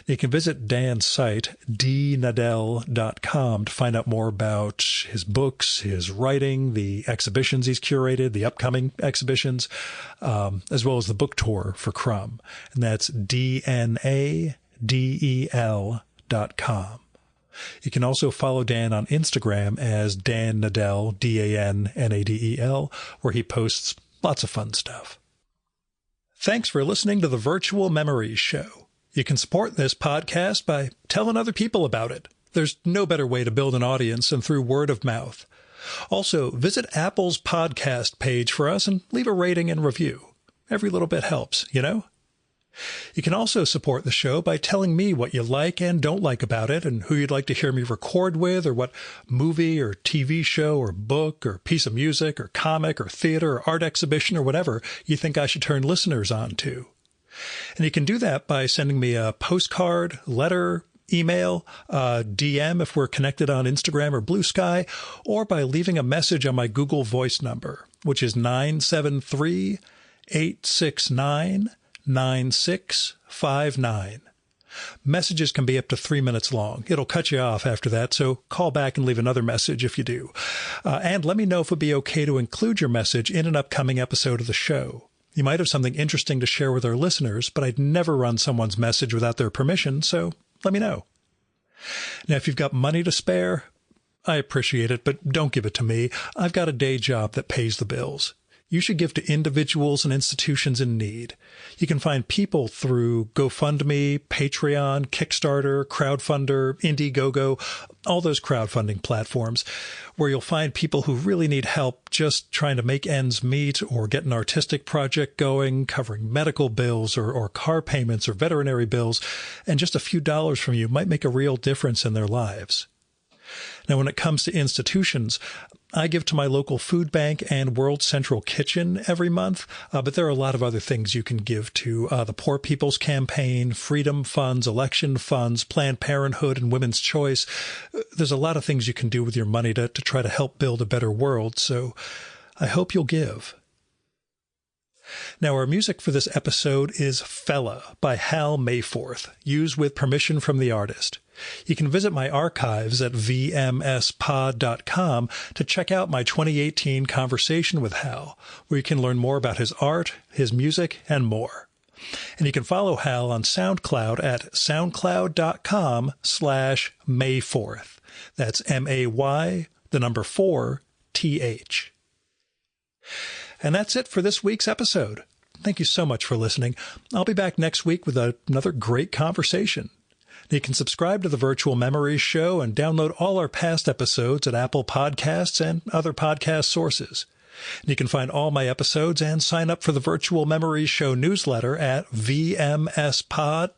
You can visit Dan's site, dnadel.com, to find out more about his books, his writing, the exhibitions he's curated, the upcoming exhibitions, as well as the book tour for Crumb. And that's dnadel.com. You can also follow Dan on Instagram as Dan Nadel, DANNADEL, where he posts lots of fun stuff. Thanks for listening to the Virtual Memories Show. You can support this podcast by telling other people about it. There's no better way to build an audience than through word of mouth. Also, visit Apple's podcast page for us and leave a rating and review. Every little bit helps, You can also support the show by telling me what you like and don't like about it and who you'd like to hear me record with, or what movie or TV show or book or piece of music or comic or theater or art exhibition or whatever you think I should turn listeners on to. And you can do that by sending me a postcard, letter, email, DM if we're connected on Instagram or Blue Sky, or by leaving a message on my Google Voice number, which is 973-869-9659. Messages can be up to 3 minutes long. It'll cut you off after that, so call back and leave another message if you do. And let me know if it'd be okay to include your message in an upcoming episode of the show. You might have something interesting to share with our listeners, but I'd never run someone's message without their permission, so let me know. Now, if you've got money to spare, I appreciate it, but don't give it to me. I've got a day job that pays the bills. You should give to individuals and institutions in need. You can find people through GoFundMe, Patreon, Kickstarter, Crowdfunder, Indiegogo, all those crowdfunding platforms, where you'll find people who really need help just trying to make ends meet or get an artistic project going, covering medical bills or car payments or veterinary bills, and just a few dollars from you might make a real difference in their lives. Now, when it comes to institutions, I give to my local food bank and World Central Kitchen every month, but there are a lot of other things you can give to. The Poor People's Campaign, Freedom Funds, Election Funds, Planned Parenthood, and Women's Choice. There's a lot of things you can do with your money to try to help build a better world, so I hope you'll give. Now, our music for this episode is Fella by Hal Mayforth, used with permission from the artist. You can visit my archives at vmspod.com to check out my 2018 conversation with Hal, where you can learn more about his art, his music, and more. And you can follow Hal on SoundCloud at soundcloud.com/Mayforth. That's MAY, the number 4, TH. And that's it for this week's episode. Thank you so much for listening. I'll be back next week with another great conversation. You can subscribe to the Virtual Memories Show and download all our past episodes at Apple Podcasts and other podcast sources. And you can find all my episodes and sign up for the Virtual Memories Show newsletter at vmspod.com.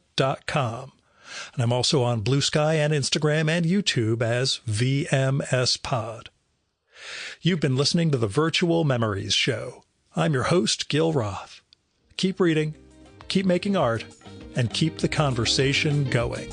And I'm also on Blue Sky and Instagram and YouTube as vmspod. You've been listening to the Virtual Memories Show. I'm your host, Gil Roth. Keep reading, keep making art, and keep the conversation going.